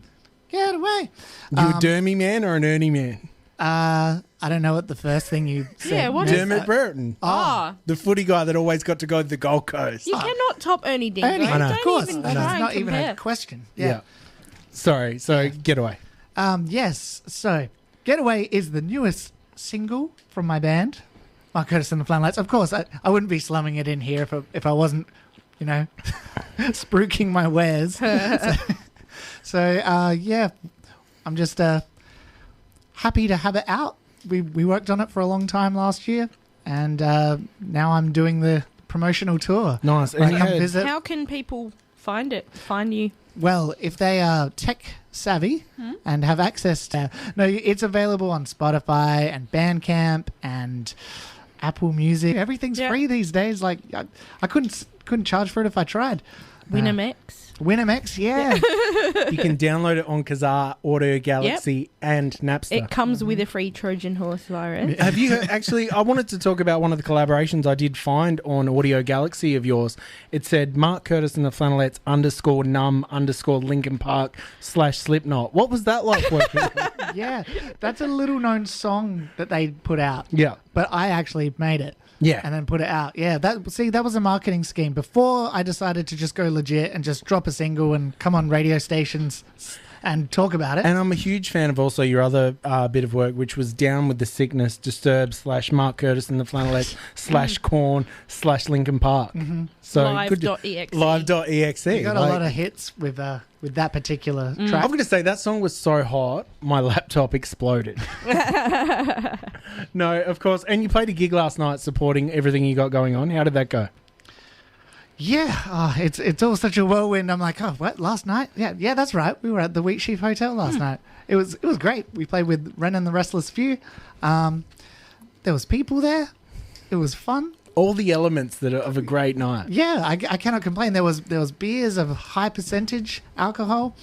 Get away. You a Dermy man or an Ernie man? I don't know what the first thing you said. Yeah, what Dermot Burton. Oh. The footy guy that always got to go to the Gold Coast. You cannot top Ernie Dingo. Ernie, I know. of course. Even That's try not and even compare. a question. Yeah. Sorry, so Getaway. Yes, so Getaway is the newest single from my band, Mark Curtis and the Flannelettes. Of course, I wouldn't be slumming it in here if I wasn't, spruiking my wares. So, yeah, I'm just happy to have it out. We worked on it for a long time last year, and now I'm doing the promotional tour. Nice. Come visit. How can people find you? Well, if they are tech savvy and have access to... No, it's available on Spotify and Bandcamp and Apple Music. Everything's free these days. Like, I couldn't charge for it if I tried. Winamx, yeah. You can download it on Kazaa, Audio Galaxy, and Napster. It comes with a free Trojan horse virus. Have you heard, actually, I wanted to talk about one of the collaborations I did find on Audio Galaxy of yours. It said Mark Curtis and the Flannelettes _num_Linkin Park /Slipknot. What was that like working? Yeah, that's a little known song that they put out. Yeah. But I actually made it. Yeah. And then put it out. Yeah, that was a marketing scheme. Before I decided to just go legit and just drop a single and come on radio stations and talk about it. And I'm a huge fan of also your other bit of work, which was Down with the Sickness, Disturbed / Mark Curtis and the Flannelettes / Korn / Linkin Park. Mm-hmm. So Live.exe. Live.exe. You got a lot of hits with that particular track. I'm going to say that song was so hot, my laptop exploded. No, of course. And you played a gig last night supporting everything you got going on. How did that go? Yeah, it's all such a whirlwind. I'm like, oh, what, last night? Yeah, that's right. We were at the Wheat Sheaf Hotel last night. It was great. We played with Ren and the Restless Few. There was people there. It was fun. All the elements of a great night. Yeah, I cannot complain. There was beers of high percentage alcohol.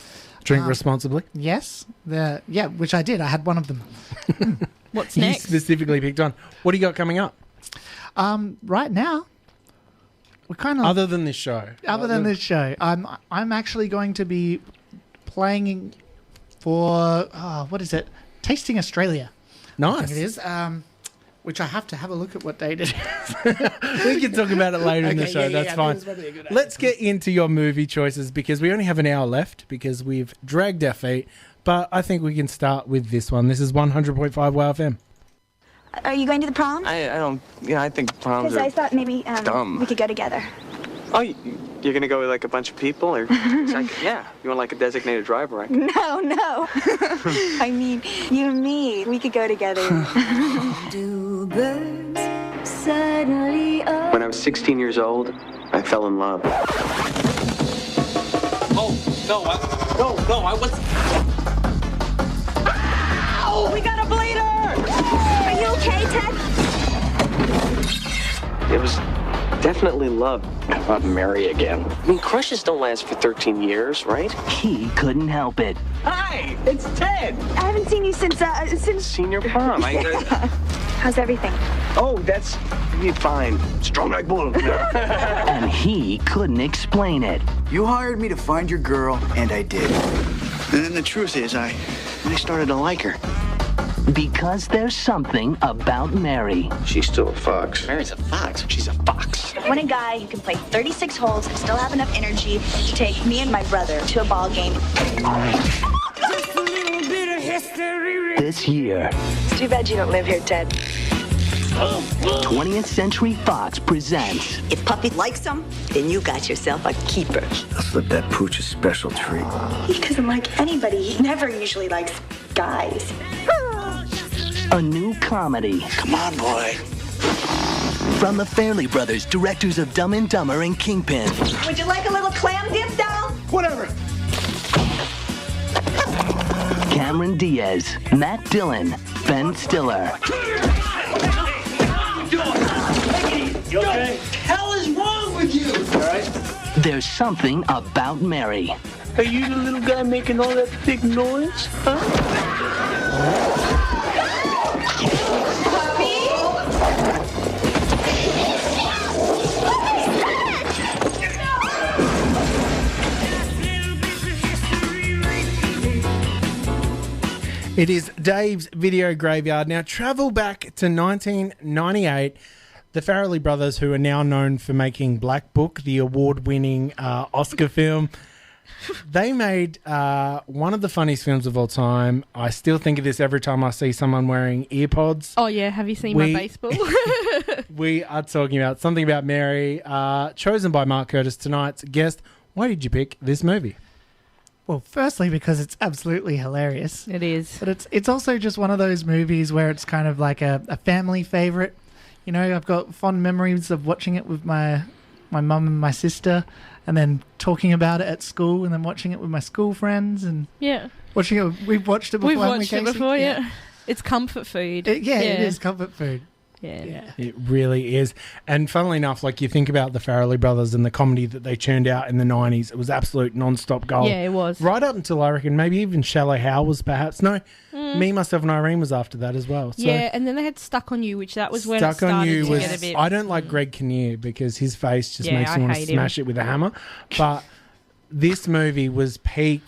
Drink responsibly. Yes, which I did. I had one of them. What's next? You specifically picked one. What do you got coming up? Right now, we're kind of other than this show. I'm actually going to be playing for what is it? Tasting Australia. Nice. I think it is. Which I have to have a look at what date it is. We can talk about it later in the show. That's fine. Let's get into your movie choices because we only have an hour left because we've dragged our feet. But I think we can start with this one. This is 100.5 WOWFM. Are you going to the prom? I don't. I think proms Because are I thought maybe dumb. we could go together. Oh, you're gonna go with like a bunch of people, or yeah? You want like a designated driver? Right? No. I mean, you and me. We could go together. Do birds suddenly When I was 16 years old, I fell in love. Oh no! I was. Ow! We got a bleeder! Are you okay, Ted? It was definitely love about Mary again. I mean, crushes don't last for 13 years, right? He couldn't help it. Hi, it's Ted. I haven't seen you since Senior prom. How's everything? Oh, that's fine. Strong like bull. And he couldn't explain it. You hired me to find your girl, and I did. And then the truth is, I started to like her. Because there's something about Mary. She's still a fox. Mary's a fox. She's a fox. I want a guy who can play 36 holes and still have enough energy to take me and my brother to a ball game. This year, It's too bad you don't live here, Ted. 20th Century Fox presents If Puppy likes him, then you got yourself a keeper. I'll slip that pooch a special treat. He doesn't like anybody. He never usually likes guys. a new comedy. Come on, boy. From the Fairley Brothers, directors of Dumb and Dumber and Kingpin. Would you like a little clam dip, doll? Whatever. Cameron Diaz, Matt Dillon, Ben Stiller. You okay? What the hell is wrong with you? All right? There's something about Mary. Are you the little guy making all that big noise? Huh? It is Dave's Video Graveyard. Now, travel back to 1998. The Farrelly brothers, who are now known for making Black Book, the award-winning Oscar film, they made one of the funniest films of all time. I still think of this every time I see someone wearing earpods. Oh, yeah. Have you seen my baseball? We are talking about Something About Mary, chosen by Mark Curtis, tonight's guest. Why did you pick this movie? Well, firstly, because it's absolutely hilarious. It is. But it's also just one of those movies where it's kind of like a family favourite. You know, I've got fond memories of watching it with my mum and my sister, and then talking about it at school, and then watching it with my school friends, and watching it. We've watched it before. We've watched it before, yeah. It's comfort food. It is comfort food. Yeah. It really is. And funnily enough, like you think about the Farrelly brothers and the comedy that they churned out in the 90s, it was absolute non-stop gold. Yeah, it was. Right up until, I reckon, maybe even Shallow Hal was perhaps. No, Me, Myself and Irene was after that as well. So yeah, and then they had Stuck on You, which that was when Stuck it started on You to was, get a bit... I don't like Greg Kinnear because his face just makes me want to smash it with a hammer. But this movie was peak.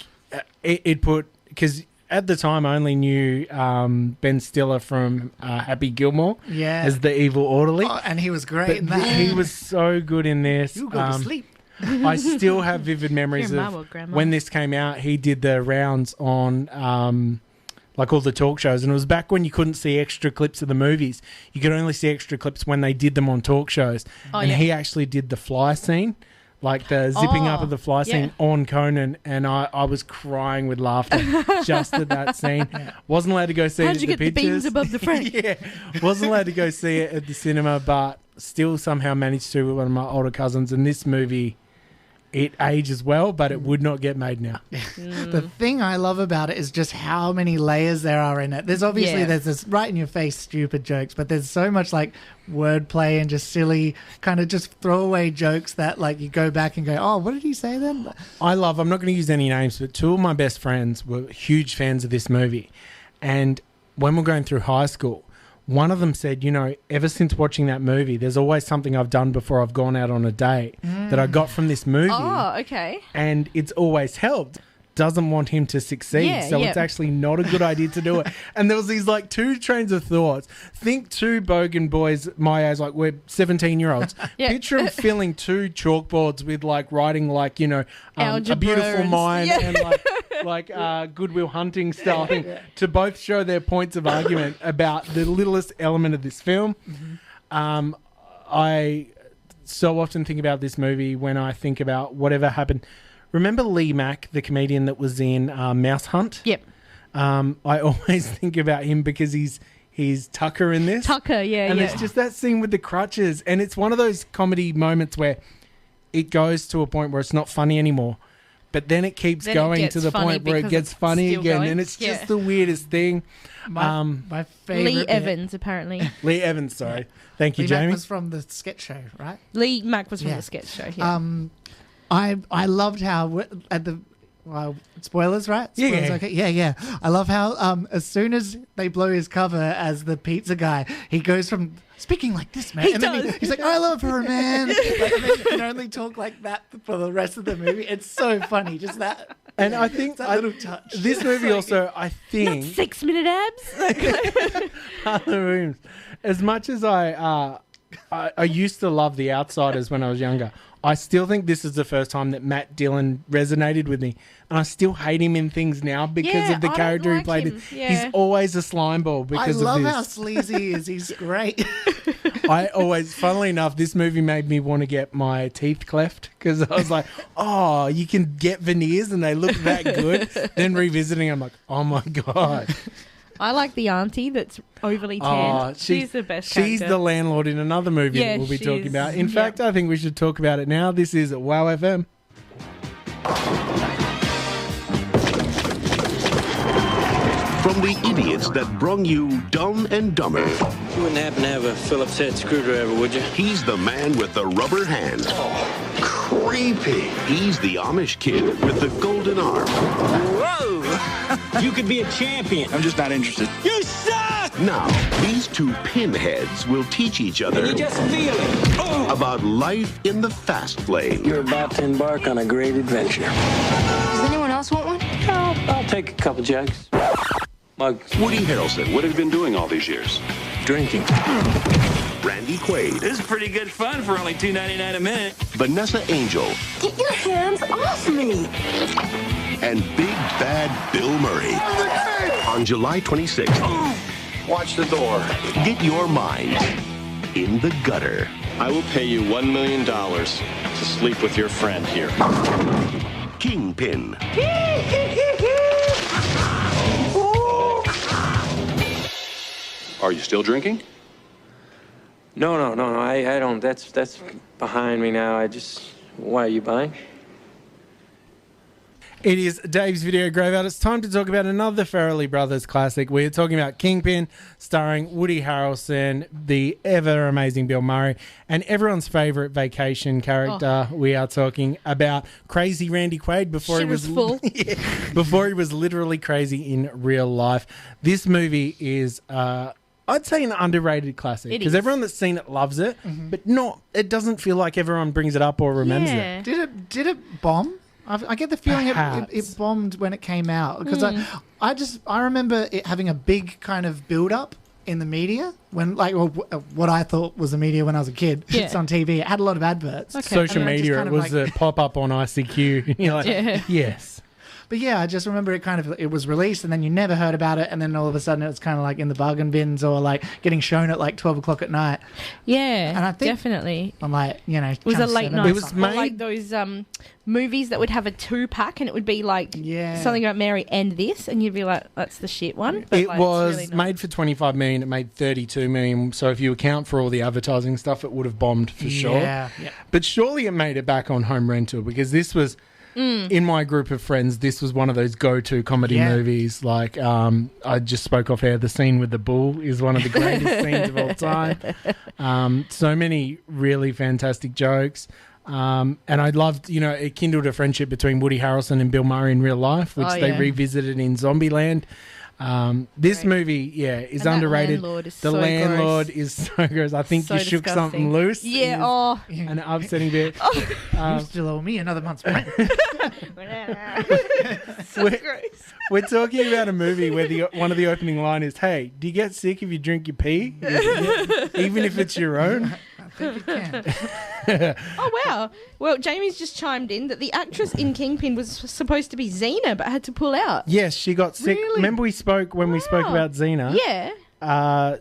It put... Because... At the time, I only knew Ben Stiller from Happy Gilmore as the evil orderly. Oh, and he was great in that. He was so good in this. You go to sleep. I still have vivid memories of when this came out. He did the rounds on like all the talk shows. And it was back when you couldn't see extra clips of the movies. You could only see extra clips when they did them on talk shows. He actually did the fly scene. Like the zipping up of the fly scene on Conan, and I was crying with laughter just at that scene. Wasn't allowed to go see it at the pictures. How'd you get the beams above the frame? Wasn't allowed to go see it at the cinema, but still somehow managed to with one of my older cousins. And this movie, it ages well, but it would not get made now. The thing I love about it is just how many layers there are in it. There's obviously there's this right in your face stupid jokes, but there's so much like wordplay and just silly kind of just throwaway jokes that like you go back and go, oh, what did he say then? I'm not going to use any names, but two of my best friends were huge fans of this movie. And when we're going through high school, one of them said, you know, ever since watching that movie, there's always something I've done before I've gone out on a date that I got from this movie. Oh, okay. And it's always helped. Doesn't want him to succeed. It's actually not a good idea to do it. And there was these like two trains of thoughts. Think two bogan boys my age, like we're 17-year-olds. Picture them filling two chalkboards with like writing like, you know, A Beautiful Mind and like Goodwill Hunting style thing to both show their points of argument about the littlest element of this film. I so often think about this movie when I think about whatever happened. Remember Lee Mack, the comedian that was in Mouse Hunt? Yep. I always think about him because he's Tucker in this. Tucker, and it's just that scene with the crutches. And it's one of those comedy moments where it goes to a point where it's not funny anymore. but then it keeps going to the point where it gets funny again, and it's just the weirdest thing. My favorite Lee Evans, apparently. Lee Evans, sorry. Thank you, Lee Jamie. Mack was from the sketch show, right? Lee Mack was from the sketch show, yeah. I loved how at the... Well, spoilers, right? Spoilers, Yeah. okay. Yeah. I love how as soon as they blow his cover as the pizza guy, he goes from speaking like this, man. Then he's like, I love her, man. Like, and then you can only talk like that for the rest of the movie. It's so funny, just that. And I think that little touch. This movie also, I think... Not 6 minute abs? Other rooms. As much as I used to love The Outsiders when I was younger, I still think this is the first time that Matt Dillon resonated with me. And I still hate him in things now because of the character he played. He's always a slimeball because of this. I love how sleazy he is. He's great. Funnily enough, this movie made me want to get my teeth cleft because I was like, oh, you can get veneers and they look that good. Then revisiting, I'm like, oh my God. I like the auntie that's overly tanned. She's the best character. She's the landlord in another movie that we'll be talking about. In fact, I think we should talk about it now. This is WOWFM. From the idiots that brung you Dumb and Dumber. You wouldn't happen to have a Phillips head screwdriver, would you? He's the man with the rubber hand. Oh, creepy. He's the Amish kid with the golden arm. Whoa! You could be a champion. I'm just not interested. You suck! Now, these two pinheads will teach each other And you just feel it. Oh. about life in the fast lane. You're about to embark on a great adventure. Does anyone else want one? I'll take a couple jugs. Mugs. Woody Harrelson. What have you been doing all these years? Drinking. Randy Quaid. This is pretty good fun for only $2.99 a minute. Vanessa Angel. Get your hands off me! And Big Bad Bill Murray. On July 26th. Watch the door. Get your mind in the gutter. I will pay you $1 million to sleep with your friend here. Kingpin. Are you still drinking? No. I don't. That's behind me now. Why are you buying? It is Dave's Video Graveyard. It's time to talk about another Farrelly Brothers classic. We're talking about Kingpin, starring Woody Harrelson, the ever amazing Bill Murray, and everyone's favourite vacation character. Oh. We are talking about crazy Randy Quaid before he was full. Before he was literally crazy in real life. This movie is I'd say an underrated classic because everyone that's seen it loves it, but it doesn't feel like everyone brings it up or remembers it. Did it bomb? I get the feeling it bombed when it came out because I remember it having a big kind of build up in the media when what I thought was the media when I was a kid. Yeah. It's on TV. It had a lot of adverts. Okay. Social media. It was a pop up on ICQ. You're like, yes. But yeah, I just remember it was released and then you never heard about it and then all of a sudden it was kind of like in the bargain bins or like getting shown at like 12 o'clock at night. Yeah, and I think definitely. I'm like, it was a late night. It was made... like those movies that would have a 2-pack and it would be like something about Mary and this and you'd be like, that's the shit one. But it was really made for $25 million. It made $32 million. So if you account for all the advertising stuff, it would have bombed for sure. Yeah. But surely it made it back on home rental because this was... In my group of friends, this was one of those go-to comedy movies. Like, I just spoke off air. The scene with the bull is one of the greatest scenes of all time. So many really fantastic jokes. And I loved, it kindled a friendship between Woody Harrelson and Bill Murray in real life, which they revisited in Zombieland. This movie, is underrated. The landlord is so gross. I think you shook something loose. Yeah, an upsetting bit. You still owe me another month's rent. We're talking about a movie where one of the opening line is, "Hey, do you get sick if you drink your pee, even if it's your own?" I think you can. Oh wow! Well, Jamie's just chimed in that the actress in Kingpin was supposed to be Xena, but had to pull out. Yes, she got sick. Really? Remember we spoke about Xena? Yeah.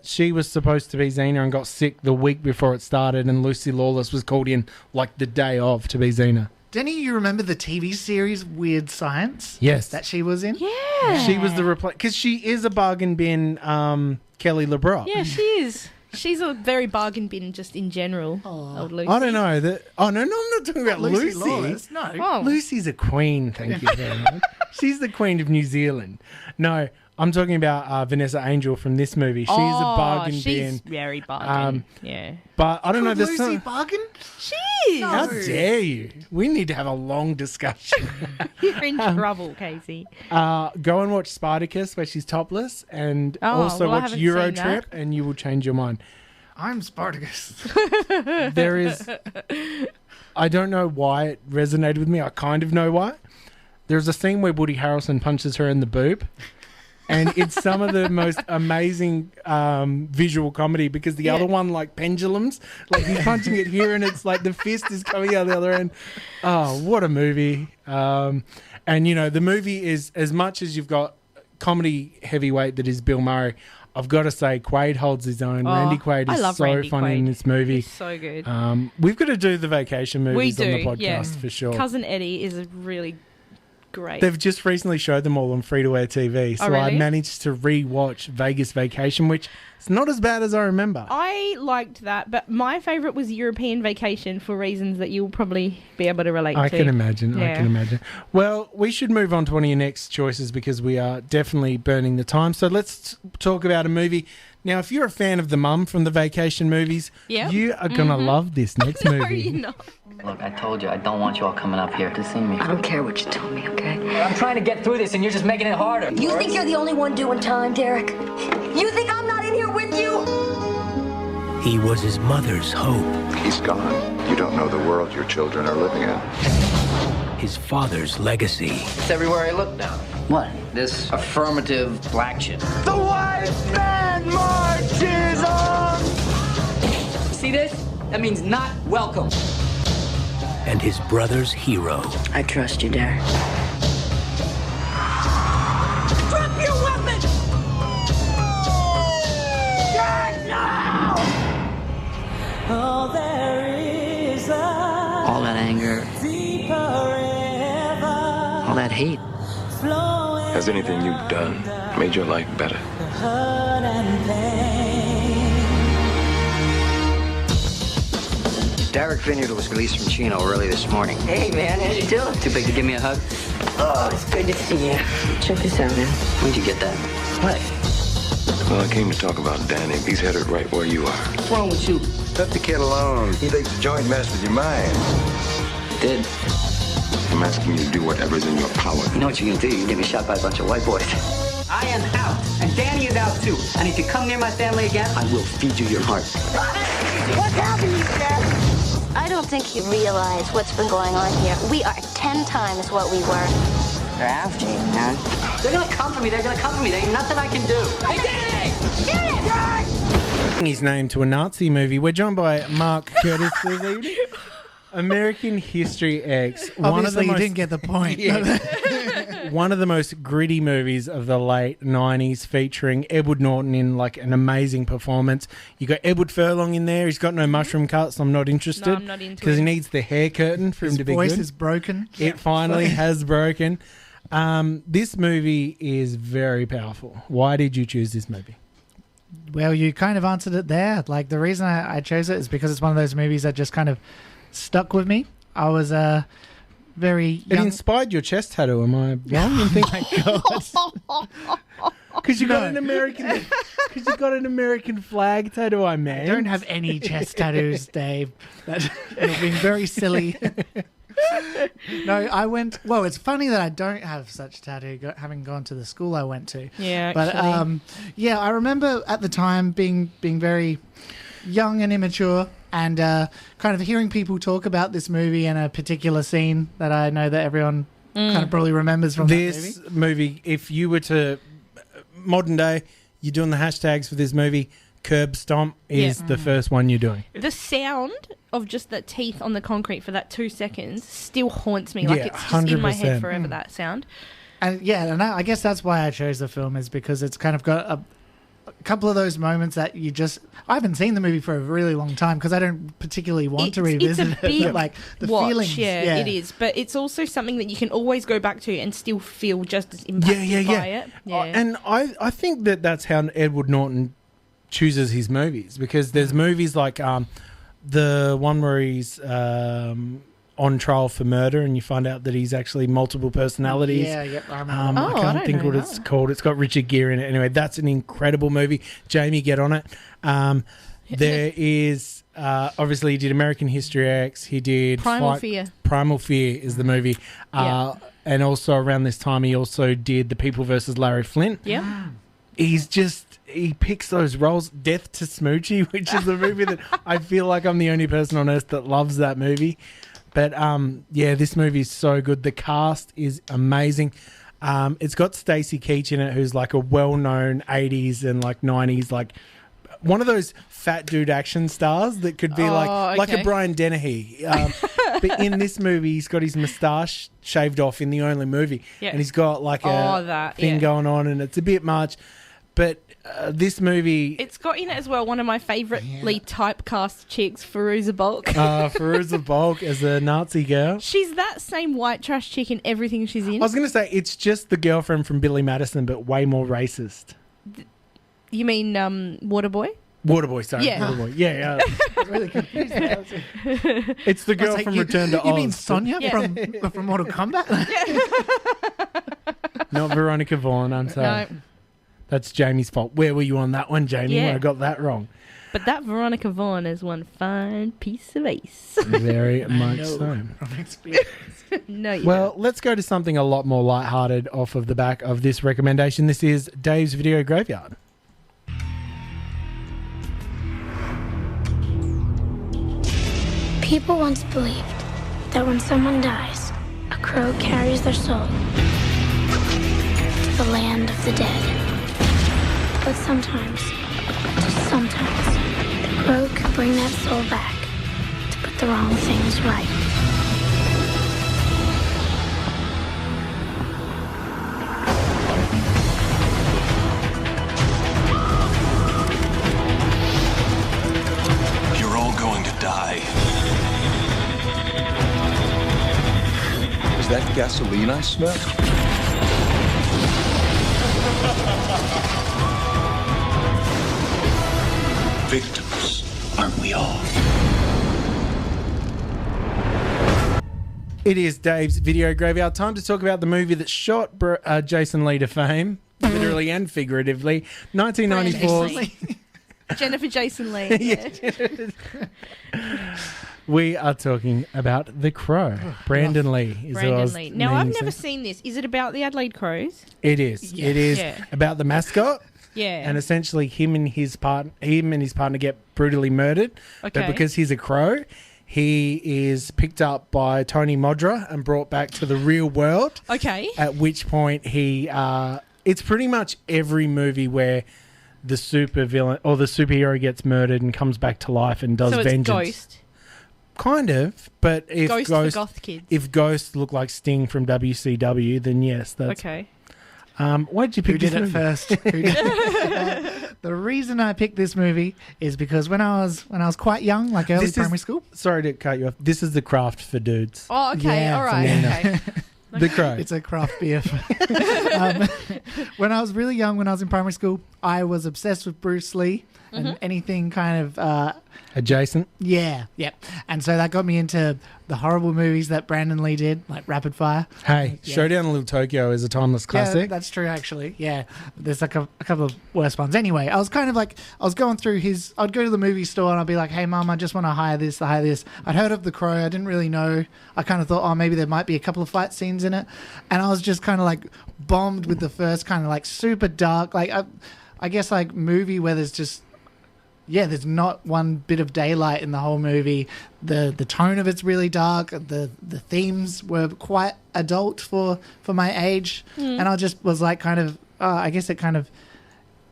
She was supposed to be Xena and got sick the week before it started, and Lucy Lawless was called in like the day of to be Xena. Denny, you remember the TV series Weird Science? Yes. That she was in? Yeah. She was the because she is a bargain bin Kelly LeBrock. Yeah, she is. She's a very bargain bin just in general, old Lucy. I don't know. No, I'm not talking about Lucy. Lawless, no. Oh. Lucy's a queen, thank you very much. She's the queen of New Zealand. No, I'm talking about Vanessa Angel from this movie. She's a bargain bin. She's very bargain. Yeah. But I don't know. Lucy bargain? She is. No. How dare you? We need to have a long discussion. You're in trouble, Casey. Go and watch Spartacus, where she's topless, and also I watch haven't Eurotrip, seen that. and you will change your mind. I'm Spartacus. There is... I don't know why it resonated with me. I kind of know why. There's a scene where Woody Harrelson punches her in the boob. And it's some of the most amazing visual comedy because the other one, like pendulums, like he's punching it here and it's like the fist is coming out the other end. Oh, what a movie. And, you know, the movie is, as much as you've got comedy heavyweight that is Bill Murray, I've got to say Quaid holds his own. Randy Quaid is so funny Quaid. in this movie. He's so good. We've got to do the vacation movies on the podcast for sure. Cousin Eddie is a really great. They've just recently showed them all on free-to-air TV, so really? I managed to re-watch Vegas Vacation, which is not as bad as I remember. I liked that, but my favourite was European Vacation for reasons that you'll probably be able to relate to. I can imagine. Yeah. Well, we should move on to one of your next choices because we are definitely burning the time. So let's talk about a movie. Now, if you're a fan of the mum from the Vacation movies, you are going to love this next movie. No, you're not. Look, I told you, I don't want you all coming up here to see me. I don't care what you tell me, okay? I'm trying to get through this, and you're just making it harder. You think you're the only one doing time, Derek? You think I'm not in here with you? He was his mother's hope. He's gone. You don't know the world your children are living in. His father's legacy. It's everywhere I look now. What? This affirmative black shit. The white man marches on! See this? That means not welcome. And his brother's hero. I trust you, Derek. Drop your weapon! Derek, no! Oh, there is a All that anger, all that hate. Has anything you've done made your life better? Derek Vineyard was released from Chino early this morning. Hey, man, how you doing? Too big to give me a hug? Oh, it's good to see you. Check this out, man. Where'd you get that? What? Well, I came to talk about Danny. He's headed right where you are. What's wrong with you? Let the kid alone. He thinks the joint messed with your mind. Did. I'm asking you to do whatever's in your power. You know what you can do? You can get me shot by a bunch of white boys. I am out, and Danny is out too. And if you come near my family again, I will feed you your heart. What's happening, Dad? I don't think you realize what's been going on here. We are 10 times what we were. They're after you, man. They're gonna come for me. They're gonna come for me. There ain't nothing I can do. Hey, Danny! Danny! His name to a Nazi movie. We're joined by Mark Curtis this evening. American History X. Obviously, you didn't get the point. One of the most gritty movies of the late 90s, featuring Edward Norton in like an amazing performance. You got Edward Furlong in there. He's got no mushroom cuts. I'm not interested. No, I'm not into because it. he needs the hair curtain for him to be good. His voice is broken. It finally has broken. This movie is very powerful. Why did you choose this movie? Well, you kind of answered it there. Like, the reason I chose it is because it's one of those movies that just kind of stuck with me. I was very young. It inspired your chest tattoo, am I wrong? Oh my God. Because you got an American, because you got an American flag tattoo, I meant. I don't have any chest tattoos, Dave. That would have been very silly. No, I went. Well, it's funny that I don't have such tattoo, having gone to the school I went to. Yeah, but yeah, I remember at the time being very young and immature, and kind of hearing people talk about this movie and a particular scene that I know that everyone kind of probably remembers from this that movie. If you were to modern day, you're doing the hashtags for this movie. Curb stomp is the first one you're doing. The sound of just the teeth on the concrete for that 2 seconds still haunts me. Like, it's just in my head forever, that sound. And yeah, and I guess that's why I chose the film, is because it's kind of got a couple of those moments that you just... I haven't seen the movie for a really long time because I don't particularly want to revisit it's a big it. But like the watch, feelings. Yeah, it is. But it's also something that you can always go back to and still feel just as impacted by it. Yeah. And I think that's how Edward Norton chooses his movies, because there's movies like the one where he's on trial for murder and you find out that he's actually multiple personalities. Yeah, yep, I remember. I can't think what it's called. It's got Richard Gere in it. Anyway, that's an incredible movie. Jamie, get on it. There is obviously he did American History X. He did Primal Fear. Primal Fear is the movie. And also around this time he also did The People vs. Larry Flint. Yeah. He picks those roles. Death to Smoochie, which is a movie that I feel like I'm the only person on earth that loves that movie. But this movie is so good. The cast is amazing. It's got Stacey Keach in it, who's like a well-known 80s and like 90s, like one of those fat dude action stars that could be like a Brian Dennehy. But in this movie, he's got his moustache shaved off in the only movie. Yeah. And he's got like a thing going on, and it's a bit much. But this movie... It's got in it as well one of my favouritely typecast chicks, Fairuza Balk. Fairuza Balk as a Nazi girl. She's that same white trash chick in everything she's in. I was going to say, it's just the girlfriend from Billy Madison, but way more racist. You mean Waterboy? Waterboy, sorry. Yeah. Waterboy. Yeah. Really confused. It's the girl from Return to Oz. You mean Sonya from Mortal Kombat? Not Veronica Vaughn, I'm sorry. No. That's Jamie's fault. Where were you on that one, Jamie? Yeah. I got that wrong. But that Veronica Vaughn is one fine piece of ace. Very much so. From experience. Well, let's go to something a lot more lighthearted off of the back of this recommendation. This is Dave's Video Graveyard. People once believed that when someone dies, a crow carries their soul to the land of the dead. But sometimes, just sometimes, the crow can bring that soul back to put the wrong things right. You're all going to die. Is that gasoline I smell? Victims, aren't we all? It is Dave's Video Graveyard. Time to talk about the movie that shot Jason Lee to fame, literally and figuratively. 1994. Jennifer Jason Lee. We are talking about The Crow. Brandon Lee is Brandon Lee. Now, I've never seen this. Is it about the Adelaide Crows? It is. Yes. It is about the mascot. Yeah. And essentially him and his partner get brutally murdered. Okay. But because he's a crow, he is picked up by Tony Modra and brought back to the real world. Okay. At which point he... it's pretty much every movie where the supervillain or the superhero gets murdered and comes back to life and does vengeance. Ghost. Kind of, but if Ghost for goth kids. If Ghost looked like Sting from WCW, then yes, that's okay. Why did you pick Who did it first? The reason I picked this movie is because when I was quite young, like early primary school. Sorry to cut you off. This is The Craft for dudes. Oh, okay, all right, okay. The Crow. It's a craft beer. When I was really young, when I was in primary school, I was obsessed with Bruce Lee and anything kind of... adjacent? Yeah. And so that got me into the horrible movies that Brandon Lee did, like Rapid Fire. Hey, Showdown in Little Tokyo is a timeless classic. Yeah, that's true, actually. Yeah, there's like a couple of worse ones. Anyway, I was kind of like, I was going through I'd go to the movie store and I'd be like, hey, Mum, I just want to hire this. I'd heard of The Crow. I didn't really know. I kind of thought, oh, maybe there might be a couple of fight scenes in it. And I was just kind of like bombed with the first kind of like super dark, like I guess like movie where there's just... Yeah, there's not one bit of daylight in the whole movie. The tone of it's really dark. The themes were quite adult for my age. And I just was like kind of, I guess it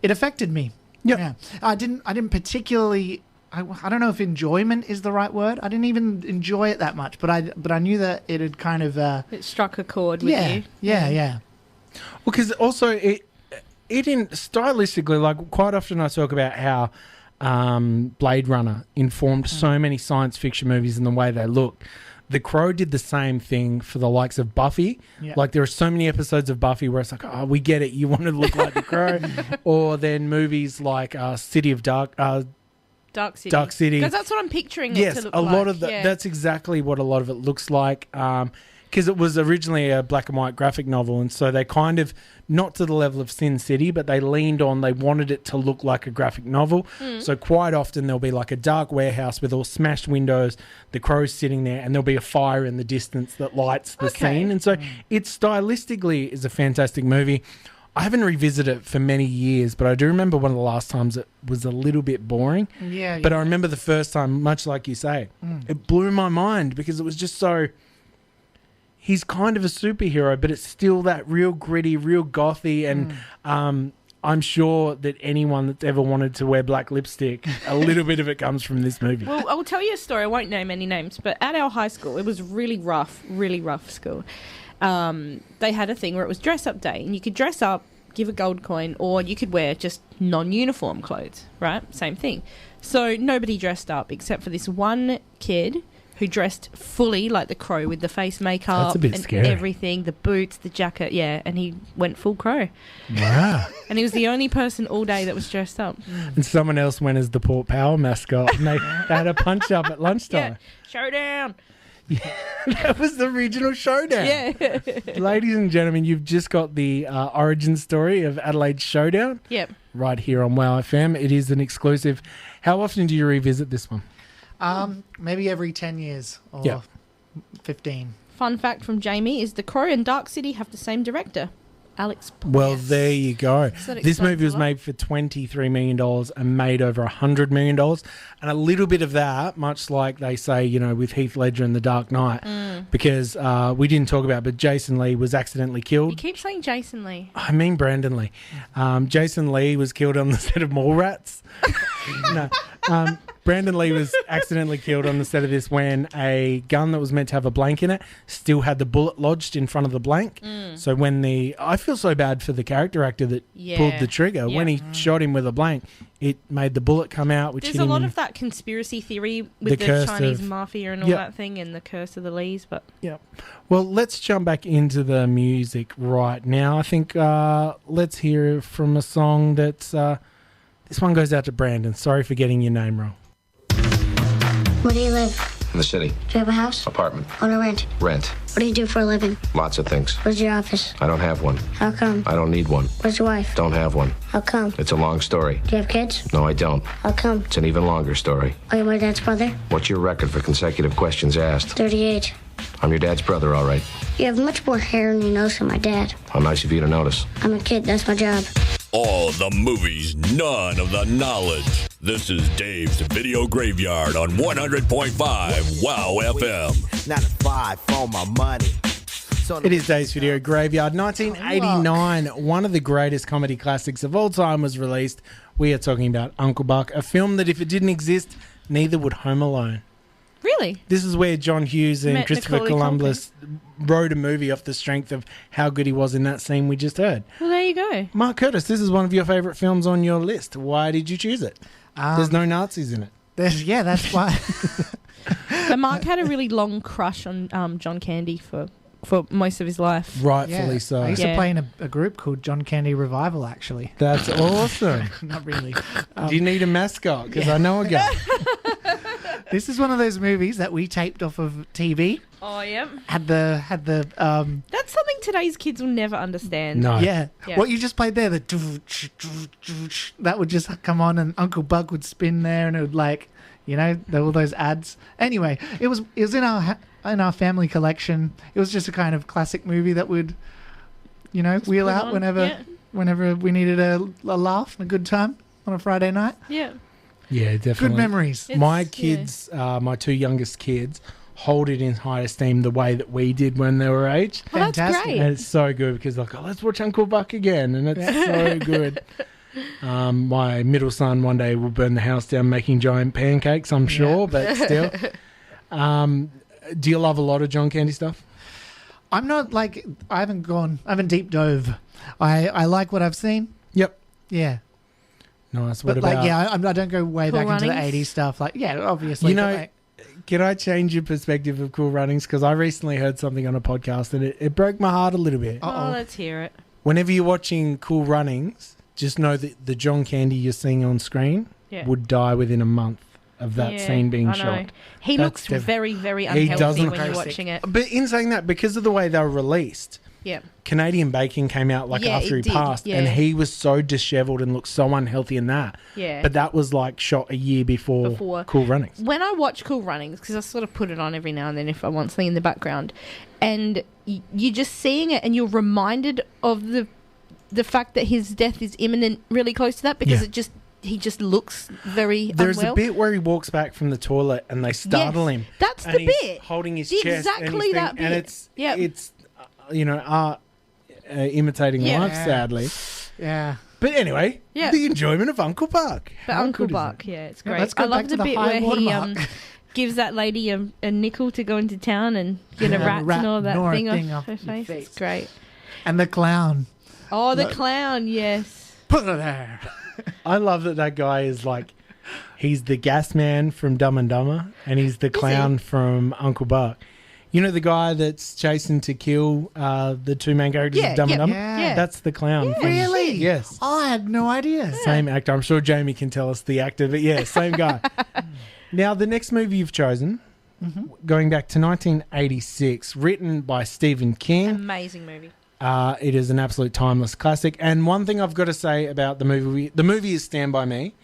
affected me. Yep. Yeah. I didn't particularly, I don't know if enjoyment is the right word. I didn't even enjoy it that much, but I knew that it had kind of... it struck a chord with you. Yeah. Well, because also it didn't, stylistically, like quite often I talk about how Blade Runner informed so many science fiction movies in the way they look. The Crow did the same thing for the likes of Buffy. Yeah. Like, there are so many episodes of Buffy where it's like, oh, we get it. You want to look like the Crow. Or then movies like City of Dark City. Dark City. Because that's what I'm picturing yes, it to look a like. lot of that's exactly what a lot of it looks like. Because it was originally a black and white graphic novel, and so they kind of, not to the level of Sin City, but they wanted it to look like a graphic novel. So quite often there'll be like a dark warehouse with all smashed windows, the Crow's sitting there, and there'll be a fire in the distance that lights the scene. And so it stylistically is a fantastic movie. I haven't revisited it for many years, but I do remember one of the last times it was a little bit boring. Yeah. But I remember the first time, much like you say, it blew my mind because it was just so... He's kind of a superhero, but it's still that real gritty, real gothy, and I'm sure that anyone that's ever wanted to wear black lipstick, a little bit of it comes from this movie. Well, I will tell you a story. I won't name any names, but at our high school, it was really rough school. They had a thing where it was dress-up day, and you could dress up, give a gold coin, or you could wear just non-uniform clothes, right? Same thing. So nobody dressed up except for this one kid who dressed fully like the Crow with the face makeup. That's a bit and scary. Everything, the boots, the jacket, and he went full Crow. Wow. And he was the only person all day that was dressed up. And someone else went as the Port Power mascot, and they had a punch-up at lunchtime. Yeah. Showdown. Yeah, that was the regional showdown. Yeah. Ladies and gentlemen, you've just got the origin story of Adelaide's Showdown. Yep. Right here on WOWFM. It is an exclusive. How often do you revisit this one? Maybe every 10 years or 15. Fun fact from Jamie is The Crow and Dark City have the same director, Alex Proyas. Well, there you go. So that This movie explains was a lot. made for $23 million and made over $100 million. And a little bit of that, much like they say, with Heath Ledger in The Dark Knight, because we didn't talk about it, but Jason Lee was accidentally killed. You keep saying Jason Lee. I mean Brandon Lee. Jason Lee was killed on the set of Mallrats. No. Brandon Lee was accidentally killed on the set of this when a gun that was meant to have a blank in it still had the bullet lodged in front of the blank. So when I feel so bad for the character actor that pulled the trigger. Yeah. When he shot him with a blank, it made the bullet come out, which There's hit a him lot in of that conspiracy theory with the curse Chinese of- mafia and all Yep. that thing and the curse of the Lees, but Well, let's jump back into the music right now. I think let's hear from a song that's... this one goes out to Brandon. Sorry for getting your name wrong. Where do you live? In the city. Do you have a house? Apartment. Own or rent? Rent. What do you do for a living? Lots of things. Where's your office? I don't have one. How come? I don't need one. Where's your wife? Don't have one. How come? It's a long story. Do you have kids? No, I don't. How come? It's an even longer story. Are you my dad's brother? What's your record for consecutive questions asked? 38. I'm your dad's brother, all right. You have much more hair in your nose than my dad. How nice of you to notice. I'm a kid, that's my job. All the movies, none of the knowledge. This is Dave's Video Graveyard on 100.5 WOWFM. 9 to 5 for my money. It is Dave's Video Graveyard. 1989, one of the greatest comedy classics of all time was released. We are talking about Uncle Buck, a film that if it didn't exist, neither would Home Alone. Really? This is where John Hughes and Met Christopher Macaulay Columbus wrote a movie off the strength of how good he was in that scene we just heard. Well, there you go. Mark Curtis, this is one of your favourite films on your list. Why did you choose it? There's no Nazis in it. That's why. But Mark had a really long crush on John Candy for most of his life. Rightfully so. I used to play in a group called John Candy Revival, actually. That's awesome. Not really. Do you need a mascot? Because I know a guy. This is one of those movies that we taped off of TV. Oh, yeah. Had the That's something today's kids will never understand. No. Yeah. What you just played there, the that would just come on and Uncle Buck would spin there and it would all those ads. Anyway, it was in our family collection. It was just a kind of classic movie that would wheel out on, whenever we needed a laugh and a good time on a Friday night. Yeah. Yeah, definitely. Good memories. My kids, my two youngest kids, hold it in high esteem the way that we did when they were age. Oh, that's great. And it's so good because let's watch Uncle Buck again, and it's so good. My middle son one day will burn the house down making giant pancakes, I'm sure, but still. Do you love a lot of John Candy stuff? I'm not I haven't deep dove. I like what I've seen. Yep. Yeah. Nice. But what about? I don't go way Cool back into the Runnings? 80s stuff. Obviously. Can I change your perspective of Cool Runnings? Because I recently heard something on a podcast and it broke my heart a little bit. Oh, let's hear it. Whenever you're watching Cool Runnings, just know that the John Candy you're seeing on screen would die within a month of that scene being shot. He looks very, very unhealthy when you're watching it. But in saying that, because of the way they were released, Canadian Bacon came out after he passed, and he was so dishevelled and looked so unhealthy in that. Yeah. But that was shot a year before Cool Runnings. When I watch Cool Runnings, because I sort of put it on every now and then if I want something in the background, and you're just seeing it and you're reminded of the fact that his death is imminent, really close to that, because he just looks very There's unwell. a bit where he walks back from the toilet and they startle him. That's and the he's bit. Holding his chest. Exactly that bit. And it's art imitating life, sadly. Yeah. But anyway, the enjoyment of Uncle Buck. But Uncle Buck, it's great. Let's go I love back to the the bit high where he watermark. gives that lady a nickel to go into town and get a rat and all that thing off her face. It's great. And the clown. Oh, the clown, yes. Put her there. I love that guy is he's the gas man from Dumb and Dumber and he's the clown from Uncle Buck. You know the guy that's chasing to kill the two main characters of Dumb and Dumber? Yeah. That's the clown. Yeah. Really? Yes. I had no idea. Same actor. I'm sure Jamie can tell us the actor, but same guy. Now, the next movie you've chosen, going back to 1986, written by Stephen King. Amazing movie. It is an absolute timeless classic. And one thing I've got to say about the movie is Stand By Me.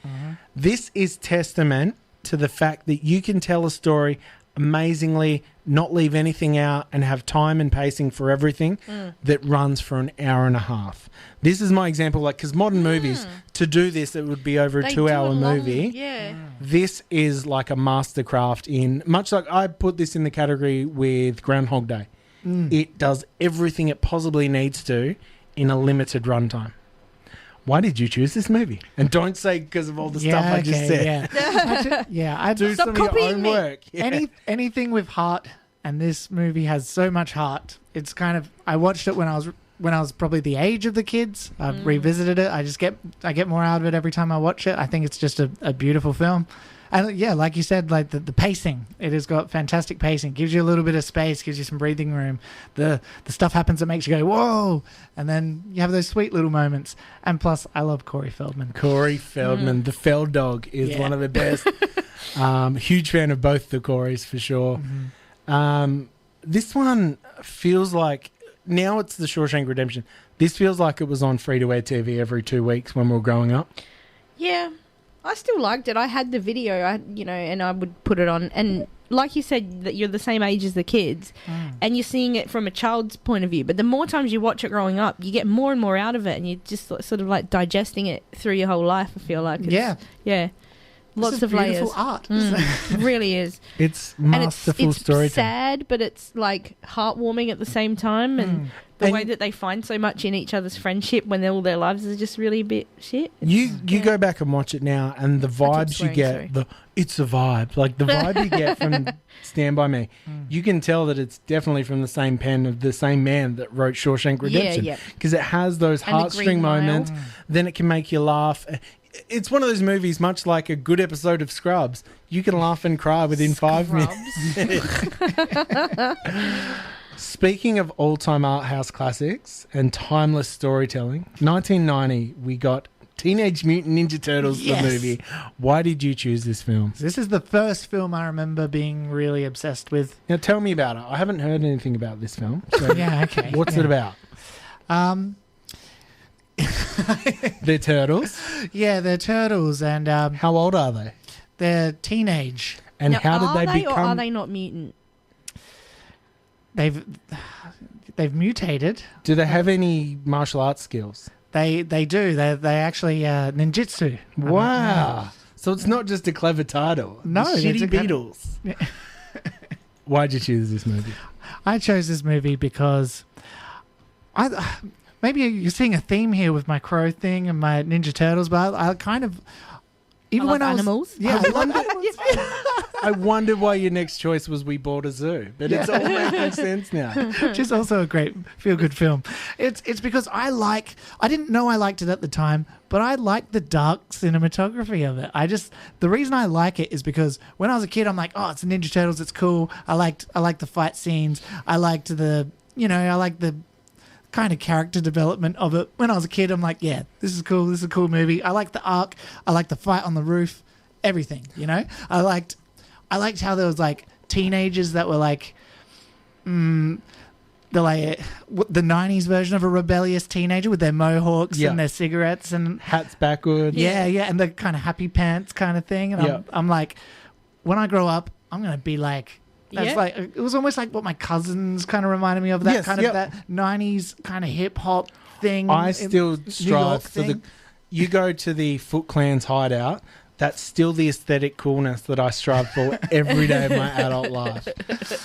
This is testament to the fact that you can tell a story amazingly, not leave anything out, and have time and pacing for everything that runs for an hour and a half. This is my example, because modern movies, to do this, it would be over a 2-hour movie. This is like a mastercraft in, much like I put this in the category with Groundhog Day. It does everything it possibly needs to in a limited runtime. Why did you choose this movie? And don't say because of all the stuff I just said. I do some of your own work. Anything with heart, and this movie has so much heart. It's kind of, I watched it when I was probably the age of the kids. I've revisited it. I get more out of it every time I watch it. I think it's just a beautiful film. And like you said, the pacing, it has got fantastic pacing. Gives you a little bit of space, gives you some breathing room. The stuff happens that makes you go, whoa! And then you have those sweet little moments. And plus, I love Corey Feldman. The Feld Dog is one of the best. Huge fan of both the Coreys for sure. This one feels like, now it's the Shawshank Redemption. This feels like it was on free-to-air TV every 2 weeks when we were growing up. Yeah. I still liked it. I had the video, and I would put it on. And like you said, that you're the same age as the kids, and you're seeing it from a child's point of view. But the more times you watch it growing up, you get more and more out of it, and you're just sort of digesting it through your whole life. I feel like lots of layers. Beautiful art. It really is. It's masterful storytelling. It's sad, but it's heartwarming at the same time, and the way that they find so much in each other's friendship when all their lives are just really a bit shit. You go back and watch it now, and the vibes you get, it's a vibe. The vibe you get from Stand By Me, you can tell that it's definitely from the same pen of the same man that wrote Shawshank Redemption. Because it has those heartstring moments, then it can make you laugh. It's one of those movies, much like a good episode of Scrubs. You can laugh and cry within 5 minutes. Speaking of all-time art house classics and timeless storytelling, 1990, we got Teenage Mutant Ninja Turtles, the movie. Why did you choose this film? This is the first film I remember being really obsessed with. Now, tell me about it. I haven't heard anything about this film. So okay. What's it about? They're turtles? Yeah, they're turtles. And how old are they? They're teenage. And now, how did they become... Or are they not mutant? They've mutated. Do they have any martial arts skills? They do. They actually ninjutsu. Wow. So it's not just a clever title. No. Shitty Beatles. Why'd you choose this movie? I chose this movie because maybe you're seeing a theme here with my crow thing and my Ninja Turtles, but I kind of... Even when I was animals. Yeah, I love animals. I wondered why your next choice was We Bought a Zoo, but it's all making sense now. Which is also a great feel-good film. It's because I didn't know I liked it at the time, but I like the dark cinematography of it. The reason I like it is because when I was a kid, I'm like, oh, it's the Ninja Turtles, it's cool. I liked the fight scenes. I liked the kind of character development of it. When I was a kid, I'm like, yeah, this is cool. This is a cool movie. I like the arc. I like the fight on the roof. Everything, I liked how there was like teenagers that were like, the 90s version of a rebellious teenager with their mohawks and their cigarettes and hats backwards. Yeah, and the kind of happy pants kind of thing. And I'm like, when I grow up, I'm gonna be like. That's like it was almost like what my cousins kind of reminded me of. That kind of that 90s kind of hip hop thing. I still strive for the. You go to the Foot Clan's hideout. That's still the aesthetic coolness that I strive for every day of my adult life.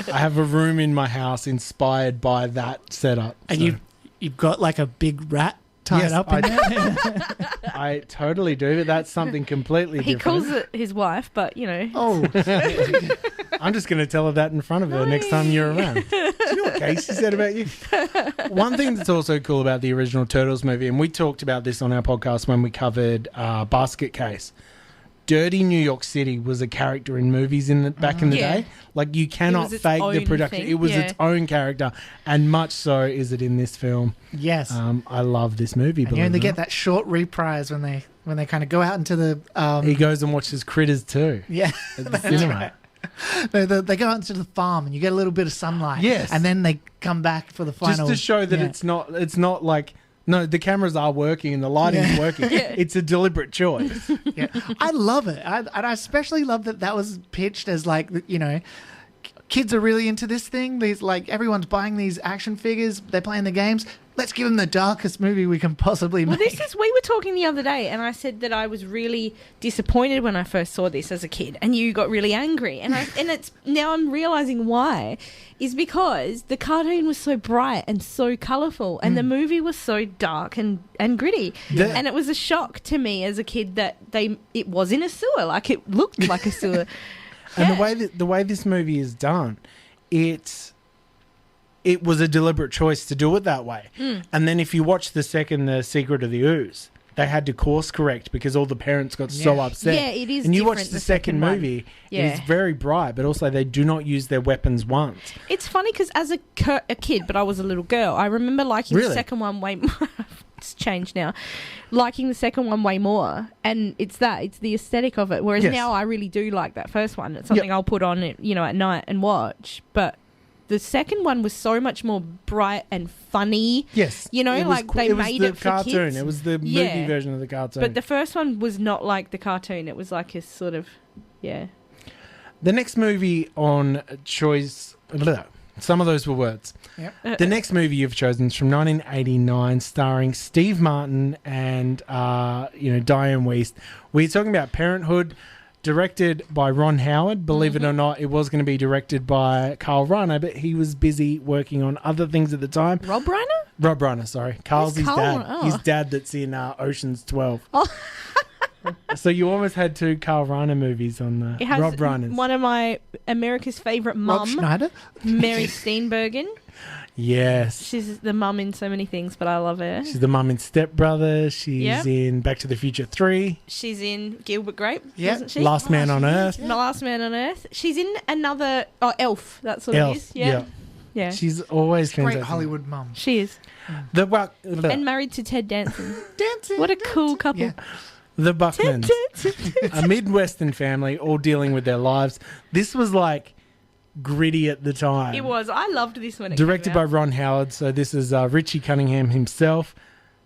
I have a room in my house inspired by that setup. And you've got like a big rat tied up in there? I totally do, but that's something completely different. He calls it his wife, but, Oh. I'm just going to tell her that in front of her next time you're around. Do you know what Casey said about you? One thing that's also cool about the original Turtles movie, and we talked about this on our podcast when we covered Basket Case, dirty New York City was a character in movies back in the day. Like, you cannot fake the production. It was its own character, and much so is it in this film. Yes. I love this movie. And you only get that short reprise when they kind of go out into the... He goes and watches Critters too. Yeah. At the cinema. Right. They go out into the farm and you get a little bit of sunlight. Yes. And then they come back for the final... Just to show that it's not like... No, the cameras are working and the lighting's working. It's a deliberate choice. I love it. I especially love that was pitched as like, kids are really into this thing. These everyone's buying these action figures. They're playing the games. Let's give them the darkest movie we can possibly make. We were talking the other day, and I said that I was really disappointed when I first saw this as a kid, and you got really angry. And it's now I'm realizing why is because the cartoon was so bright and so colourful, and the movie was so dark and gritty. And it was a shock to me as a kid that it was in a sewer, like it looked like a sewer. And the way this movie is done, it was a deliberate choice to do it that way. And then if you watch The Secret of the Ooze, they had to course correct because all the parents got so upset. Yeah, it is. And you watch different, the second movie, it's very bright, but also they do not use their weapons once. It's funny because as a kid, but I was a little girl, I remember liking the second one way more. It's changed now. Liking the second one way more, and it's the aesthetic of it. Whereas now I really do like that first one. It's something I'll put on, at night and watch. But the second one was so much more bright and funny. Yes, they made it for kids. It was the movie version of the cartoon. But the first one was not like the cartoon. It was like a sort of The next movie on choice. Some of those were words. Yep. The next movie you've chosen is from 1989, starring Steve Martin and Diane Wiest. We're talking about Parenthood, directed by Ron Howard. Believe it or not, it was going to be directed by Carl Reiner, but he was busy working on other things at the time. Rob Reiner? Rob Reiner, sorry. Carl's his dad. Oh. His dad that's in Ocean's 12. Oh. So you almost had two Carl Reiner movies on the Rob Reiner's. One of my America's favourite mum, Rob Schneider? Mary Steenburgen. Yes. She's the mum in so many things, but I love her. She's the mum in Step Brothers. She's in Back to the Future 3. She's in Gilbert Grape, wasn't she? Last Man on Earth. The Last Man on Earth. She's in another... Elf. That's what Elf, it is. Yeah. Yeah. She's always Great fantastic. Hollywood mum. She is. And married to Ted Danson. What a cool couple. Yeah. The Buckmans. A Midwestern family all dealing with their lives. This was like gritty at the time. It was. I loved this when it Directed came by out. Ron Howard. So this is Richie Cunningham himself.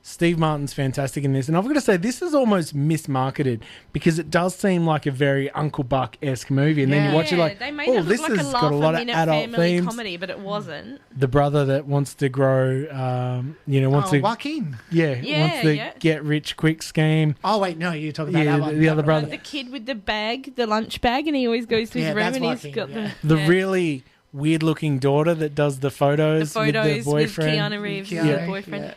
Steve Martin's fantastic in this. And I've got to say, this is almost mismarketed because it does seem like a very Uncle Buck-esque movie. And then you watch it like, they made it look this like has a got a lot of adult family themes. comedy, but it wasn't. The brother that wants to grow, wants to... Joaquin. Wants to get rich quick scheme. Oh, wait, no, you're talking about that one. The other brother. The kid with the bag, the lunch bag, and he always goes to his room and he's got the really weird-looking daughter that does the photos with the boyfriend. Keanu Reeves, the boyfriend. Yeah.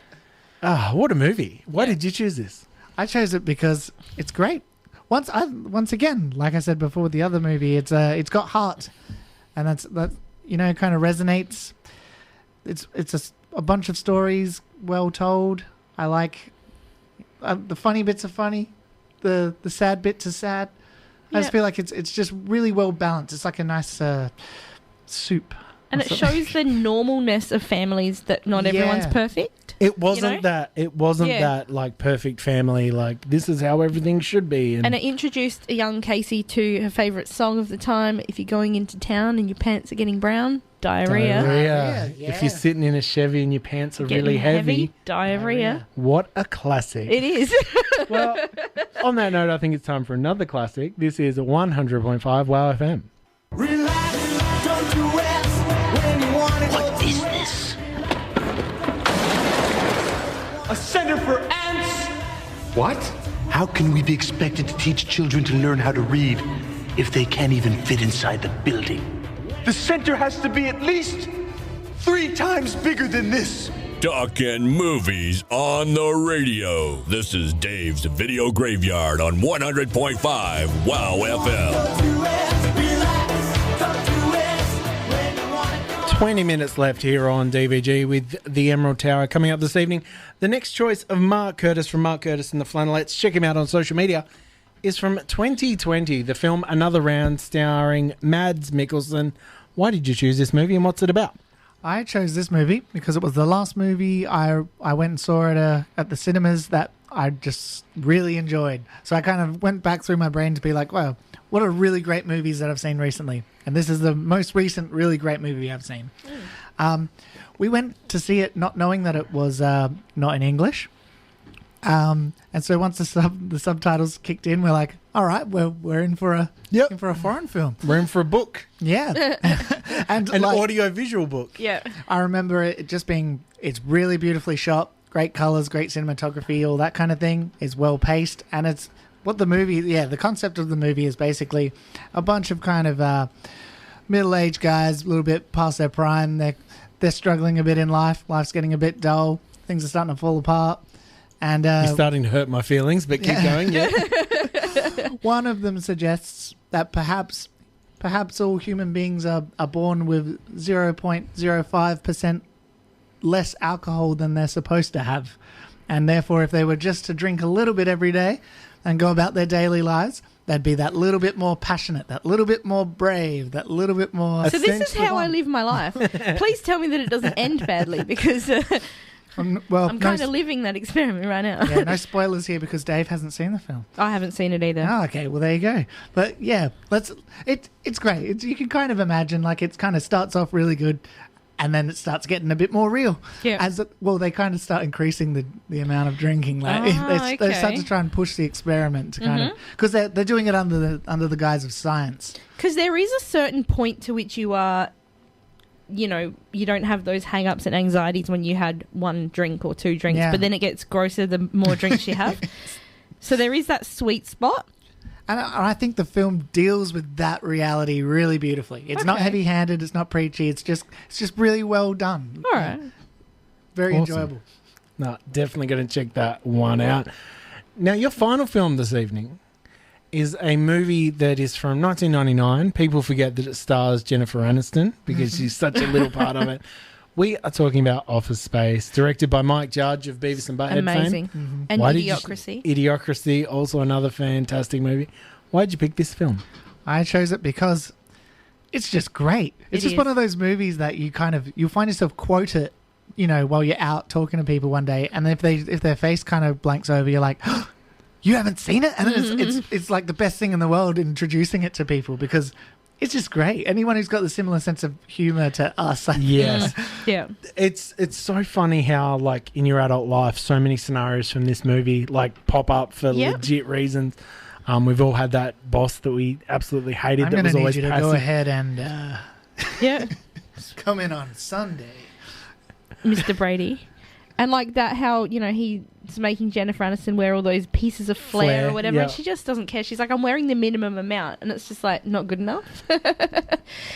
Ah, what a movie. Why did you choose this? I chose it because it's great. once again, like I said before with the other movie, it's got heart, and that kind of resonates. It's a bunch of stories well told. I like the funny bits are funny, the sad bits are sad. I just feel like it's just really well balanced. It's like a nice soup. And it shows the normalness of families, that not everyone's perfect. It wasn't that. It wasn't that like perfect family. Like, this is how everything should be. And it introduced a young Casey to her favourite song of the time. If you're going into town and your pants are getting brown, diarrhea. Yeah. If you're sitting in a Chevy and your pants are really heavy, diarrhea. What a classic! It is. Well, on that note, I think it's time for another classic. This is 100.5 WOW FM. Relax, don't do it when you want it. What is this? A center for ants? What? How can we be expected to teach children to learn how to read if they can't even fit inside the building? The center has to be at least 3 times bigger than this. Talking movies on the radio. This is Dave's Video Graveyard on 100.5 WOW FM. 20 minutes left here on DVG with The Emerald Tower. Coming up this evening, the next choice of Mark Curtis from Mark Curtis and the Flannelettes, check him out on social media, is from 2020, the film Another Round, starring Mads Mikkelsen. Why did you choose this movie and what's it about? I chose this movie because it was the last movie I went and saw at the cinemas that I just really enjoyed. So I kind of went back through my brain to be like, wow, what are really great movies that I've seen recently? And this is the most recent really great movie I've seen. We went to see it not knowing that it was not in English. And so once the subtitles kicked in, we're like, all right, we're in for a foreign film. We're in for a book. Yeah. And an audio-visual book. Yeah. I remember it just being, it's really beautifully shot, great colors, great cinematography, all that kind of thing. It's well paced, and it's what the movie, the concept of the movie is basically a bunch of kind of middle-aged guys, a little bit past their prime. They're struggling a bit in life. Life's getting a bit dull. Things are starting to fall apart. And you're starting to hurt my feelings, but keep going. Yeah. One of them suggests that perhaps all human beings are born with 0.05% less alcohol than they're supposed to have. And therefore, if they were just to drink a little bit every day and go about their daily lives, they'd be that little bit more passionate, that little bit more brave, that little bit more... So this is how I live my life. Please tell me that it doesn't end badly, because... I'm kind of living that experiment right now. Yeah, no spoilers here because Dave hasn't seen the film. I haven't seen it either. Oh, okay. Well, there you go. But yeah, it's great. You can kind of imagine like it kind of starts off really good and then it starts getting a bit more real. Yeah. They kind of start increasing the amount of drinking. Like they start to try and push the experiment to kind of, because they're doing it under the guise of science. Because there is a certain point to which you are... you don't have those hang-ups and anxieties when you had 1 drink or 2 drinks, but then it gets grosser the more drinks you have. So there is that sweet spot. And I think the film deals with that reality really beautifully. It's not heavy-handed, it's not preachy, it's just really well done. All right. Very awesome. enjoyable. No, definitely going to check that one out. Now, your final film this evening is a movie that is from 1999. People forget that it stars Jennifer Aniston because she's such a little part of it. We are talking about Office Space, directed by Mike Judge of Beavis and Butthead Amazing. fame. And Idiocracy. Idiocracy, also another fantastic movie. Why did you pick this film? I chose it because it's just great. It's just one of those movies that you'll find yourself quote it, while you're out talking to people one day, and if their face kind of blanks over, you're like, oh, you haven't seen it? And it's like the best thing in the world introducing it to people because it's just great. Anyone who's got the similar sense of humor to us. Yes. Yeah. It's so funny how, like, in your adult life, so many scenarios from this movie, like, pop up for legit reasons. We've all had that boss that we absolutely hated. I'm that was always need you passive. to go ahead and come in on Sunday. Mr. Brady. And like that, how, he's making Jennifer Aniston wear all those pieces of flair or whatever, and she just doesn't care. She's like, I'm wearing the minimum amount, and it's just like, not good enough.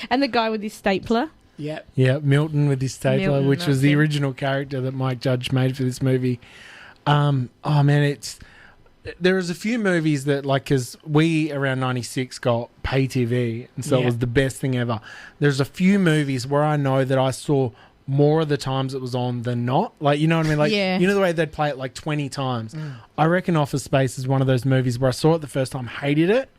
And the guy with his stapler. Yeah. Yeah, Milton with his stapler, which was the original character that Mike Judge made for this movie. Oh, man, there was a few movies that, like, because we around 96 got pay TV, and so it was the best thing ever. There's a few movies where I know that I saw more of the times it was on than not. Like, you know what I mean? Like, you know the way they'd play it like 20 times? I reckon Office Space is one of those movies where I saw it the first time, hated it,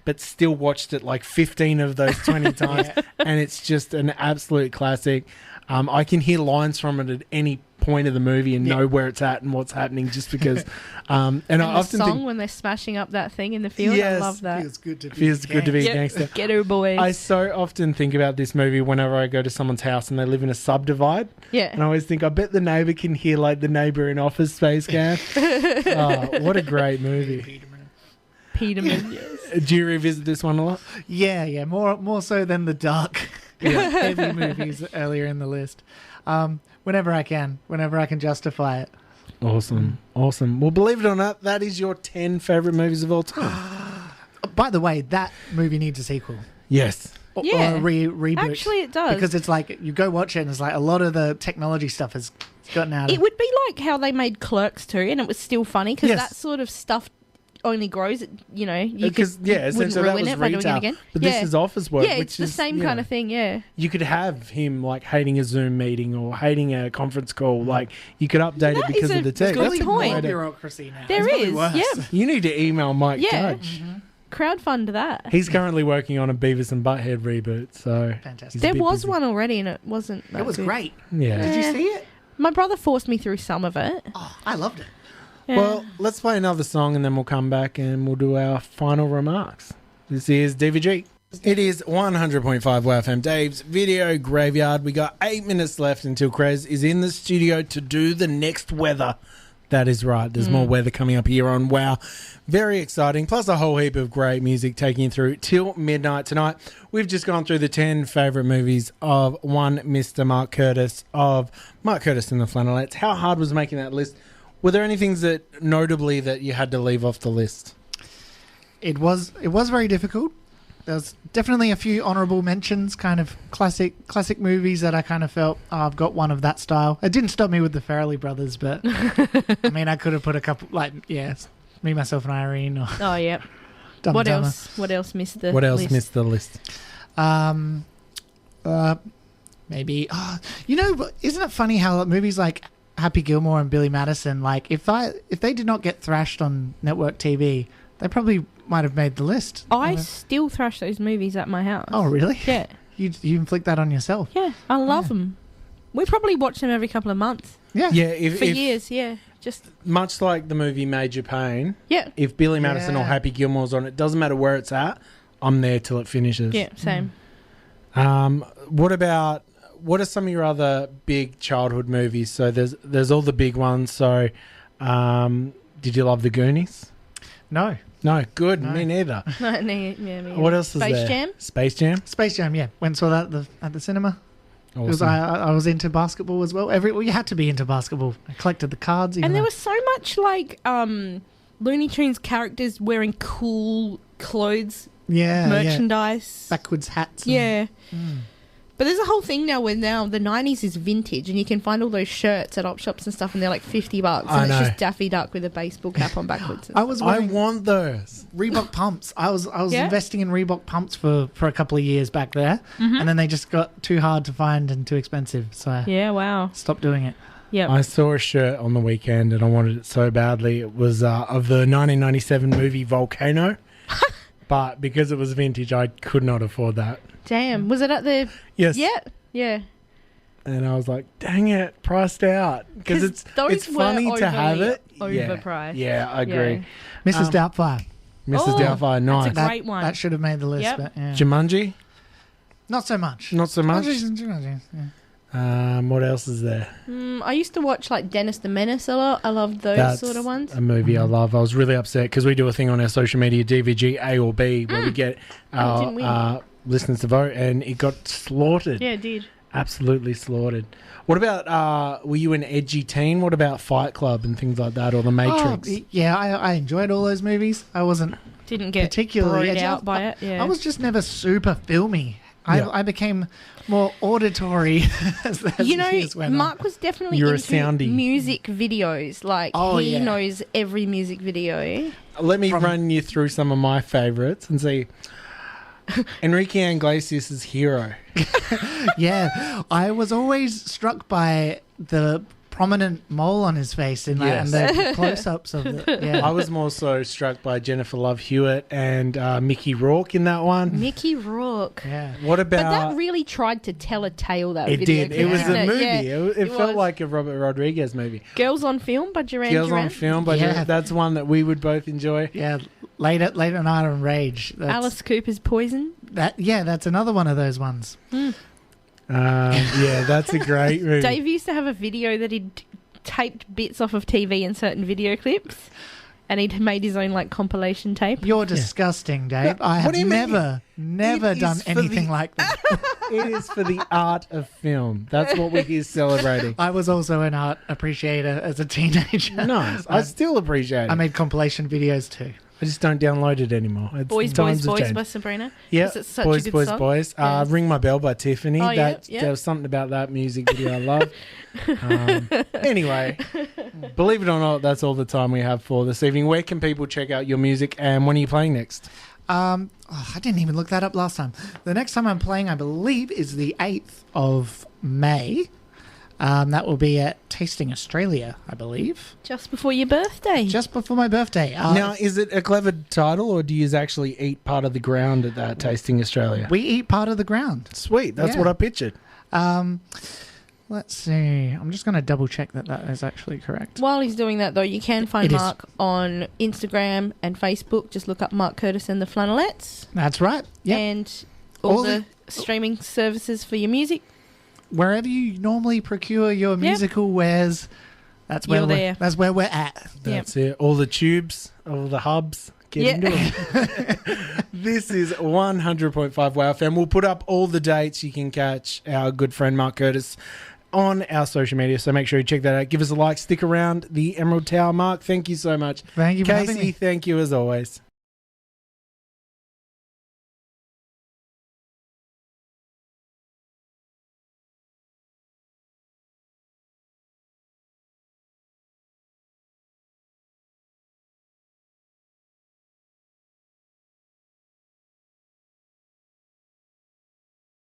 but still watched it like 15 of those 20 times, and it's just an absolute classic. I can hear lines from it at any point of the movie and know where it's at and what's happening, just because. And I often song think when they're smashing up that thing in the field, I love that. Feels good to be a gangster. Ghetto boys. I so often think about this movie whenever I go to someone's house and they live in a subdivide. Yeah. And I always think, I bet the neighbour can hear like the neighbour in Office Space going, what a great movie. Peterman, yes. Do you revisit this one a lot? Yeah. More so than the dark, heavy movies earlier in the list. Whenever I can justify it. Awesome. Well, believe it or not, that is your 10 favourite movies of all time. By the way, that movie needs a sequel. Yes. Or a reboot. Actually, it does. Because it's like, you go watch it and it's like a lot of the technology stuff has gotten out of it. It would be like how they made Clerks 2 and it was still funny because that sort of stuff only grows, you know, you because wouldn't ruin it by doing it again. But this is office work. Yeah, it's the same kind of thing, You could have him like hating a Zoom meeting or hating a conference call. Like, you could update it because of the text. That's a good point. Bureaucracy now. There is, You need to email Mike Judge. Crowdfund that. He's currently working on a Beavis and Butthead reboot, so fantastic. There was one already and it wasn't that It was good. great. Yeah. Did you see it? My brother forced me through some of it. Oh, I loved it. Well, let's play another song and then we'll come back and we'll do our final remarks. This is DVG. It is 100.5 WOWFM, Dave's Video Graveyard. We got 8 minutes left until Krez is in the studio to do the next weather. That is right. There's more weather coming up here on WOW. Very exciting. Plus a whole heap of great music taking you through till midnight tonight. We've just gone through the 10 favourite movies of one Mr. Mark Curtis, of Mark Curtis and the Flannelettes. How hard was making that list? Were there any things that notably that you had to leave off the list? It was very difficult. There's definitely a few honourable mentions, kind of classic movies that I kind of felt, I've got one of that style. It didn't stop me with the Farrelly Brothers, but I mean, I could have put a couple, like, Me, Myself and Irene. Or Dumb What and Dumber. else? What else missed the What else list? missed the list? Maybe, isn't it funny how movies like Happy Gilmore and Billy Madison, like if they did not get thrashed on network TV, they probably might have made the list. I still thrash those movies at my house. Oh, really? Yeah. You inflict that on yourself? Yeah, I love them. We probably watch them every couple of months. Yeah. For years, Just much like the movie Major Pain. Yeah. If Billy Madison or Happy Gilmore's on, it doesn't matter where it's at. I'm there till it finishes. Yeah, same. What are some of your other big childhood movies? So there's all the big ones. So, did you love the Goonies? No. No, good. No. Me neither. Me What else is there? Space Jam? Space Jam? Space Jam, yeah. Went and saw that at the cinema. Awesome. Because I was into basketball as well. You had to be into basketball. I collected the cards. And there was so much like Looney Tunes characters wearing cool clothes, merchandise, backwards hats. But there's a whole thing now where now the 90s is vintage and you can find all those shirts at op shops and stuff and they're like $50 and it's just Daffy Duck with a baseball cap on backwards. I want those Reebok pumps. I was investing in Reebok pumps for a couple of years back there, and then they just got too hard to find and too expensive. So I stopped doing it. Yeah, I saw a shirt on the weekend and I wanted it so badly. It was of the 1997 movie Volcano, but because it was vintage, I could not afford that. Damn. Was it at the... Yes. Yeah. And I was like, dang it, priced out. Because it's funny to have it. Overpriced. Yeah, I agree. Mrs. Doubtfire. Mrs. Doubtfire, nice. That's a great one. That should have made the list. Yep. But, yeah. Jumanji? Not so much. Jumanji, yeah. What else is there? I used to watch like Dennis the Menace a lot. I love those sort of ones. A movie I love. I was really upset because we do a thing on our social media, DVG A or B, where we get our listeners to vote, and it got slaughtered. Yeah, it did. Absolutely slaughtered. What about, were you an edgy teen? What about Fight Club and things like that, or The Matrix? I enjoyed all those movies. I didn't get particularly edgy out by it. Yeah. I was just never super filmy I became more auditory as years went on. Mark was definitely You're a into soundie. music videos. Like, he knows every music video. Let me run you through some of my favourites and see. Enrique Iglesias' Hero. Yeah, I was always struck by the prominent mole on his face in that, and the close-ups of it. Yeah. I was more so struck by Jennifer Love Hewitt and Mickey Rourke in that one. Mickey Rourke. Yeah. What about... But that really tried to tell a tale, that it video. Did. It was a movie. Yeah, it felt like a Robert Rodriguez movie. Girls on Film by Duran Girls Duran. on Film by Duran. That's one that we would both enjoy. Yeah, Late at Night on Rage. Alice Cooper's Poison. That's another one of those ones. Yeah, that's a great movie. Dave used to have a video that he'd taped bits off of TV in certain video clips, and he'd made his own like compilation tape. You're disgusting, Dave. I have never done anything like that. It is for the art of film. That's what we're here celebrating. I was also an art appreciator as a teenager. Nice. I still appreciate it. I made compilation videos too. I just don't download it anymore. Boys, Boys, Boys by Sabrina. Yeah, it's such Boys, a good Boys, song. Boys. Ring My Bell by Tiffany. Oh, There yeah. was something about that music video I love. Anyway, believe it or not, that's all the time we have for this evening. Where can people check out your music, and when are you playing next? I didn't even look that up last time. The next time I'm playing, I believe, is the 8th of May. That will be at Tasting Australia, I believe. Just before your birthday. Just before my birthday. Now, is it a clever title, or do you actually eat part of the ground at that Tasting Australia? We eat part of the ground. Sweet. That's what I pictured. Let's see. I'm just going to double check that is actually correct. While he's doing that, though, you can find Mark on Instagram and Facebook. Just look up Mark Curtis and the Flannelettes. That's right. Yep. And all the streaming services for your music. Wherever you normally procure your musical wares, that's where we're at. That's it. All the tubes, all the hubs. Get into it. This is 100.5 WOWFM. We'll put up all the dates. You can catch our good friend Mark Curtis on our social media, so make sure you check that out. Give us a like. Stick around. The Emerald Tower. Mark, thank you so much. Thank you for having me. Casey, thank you as always.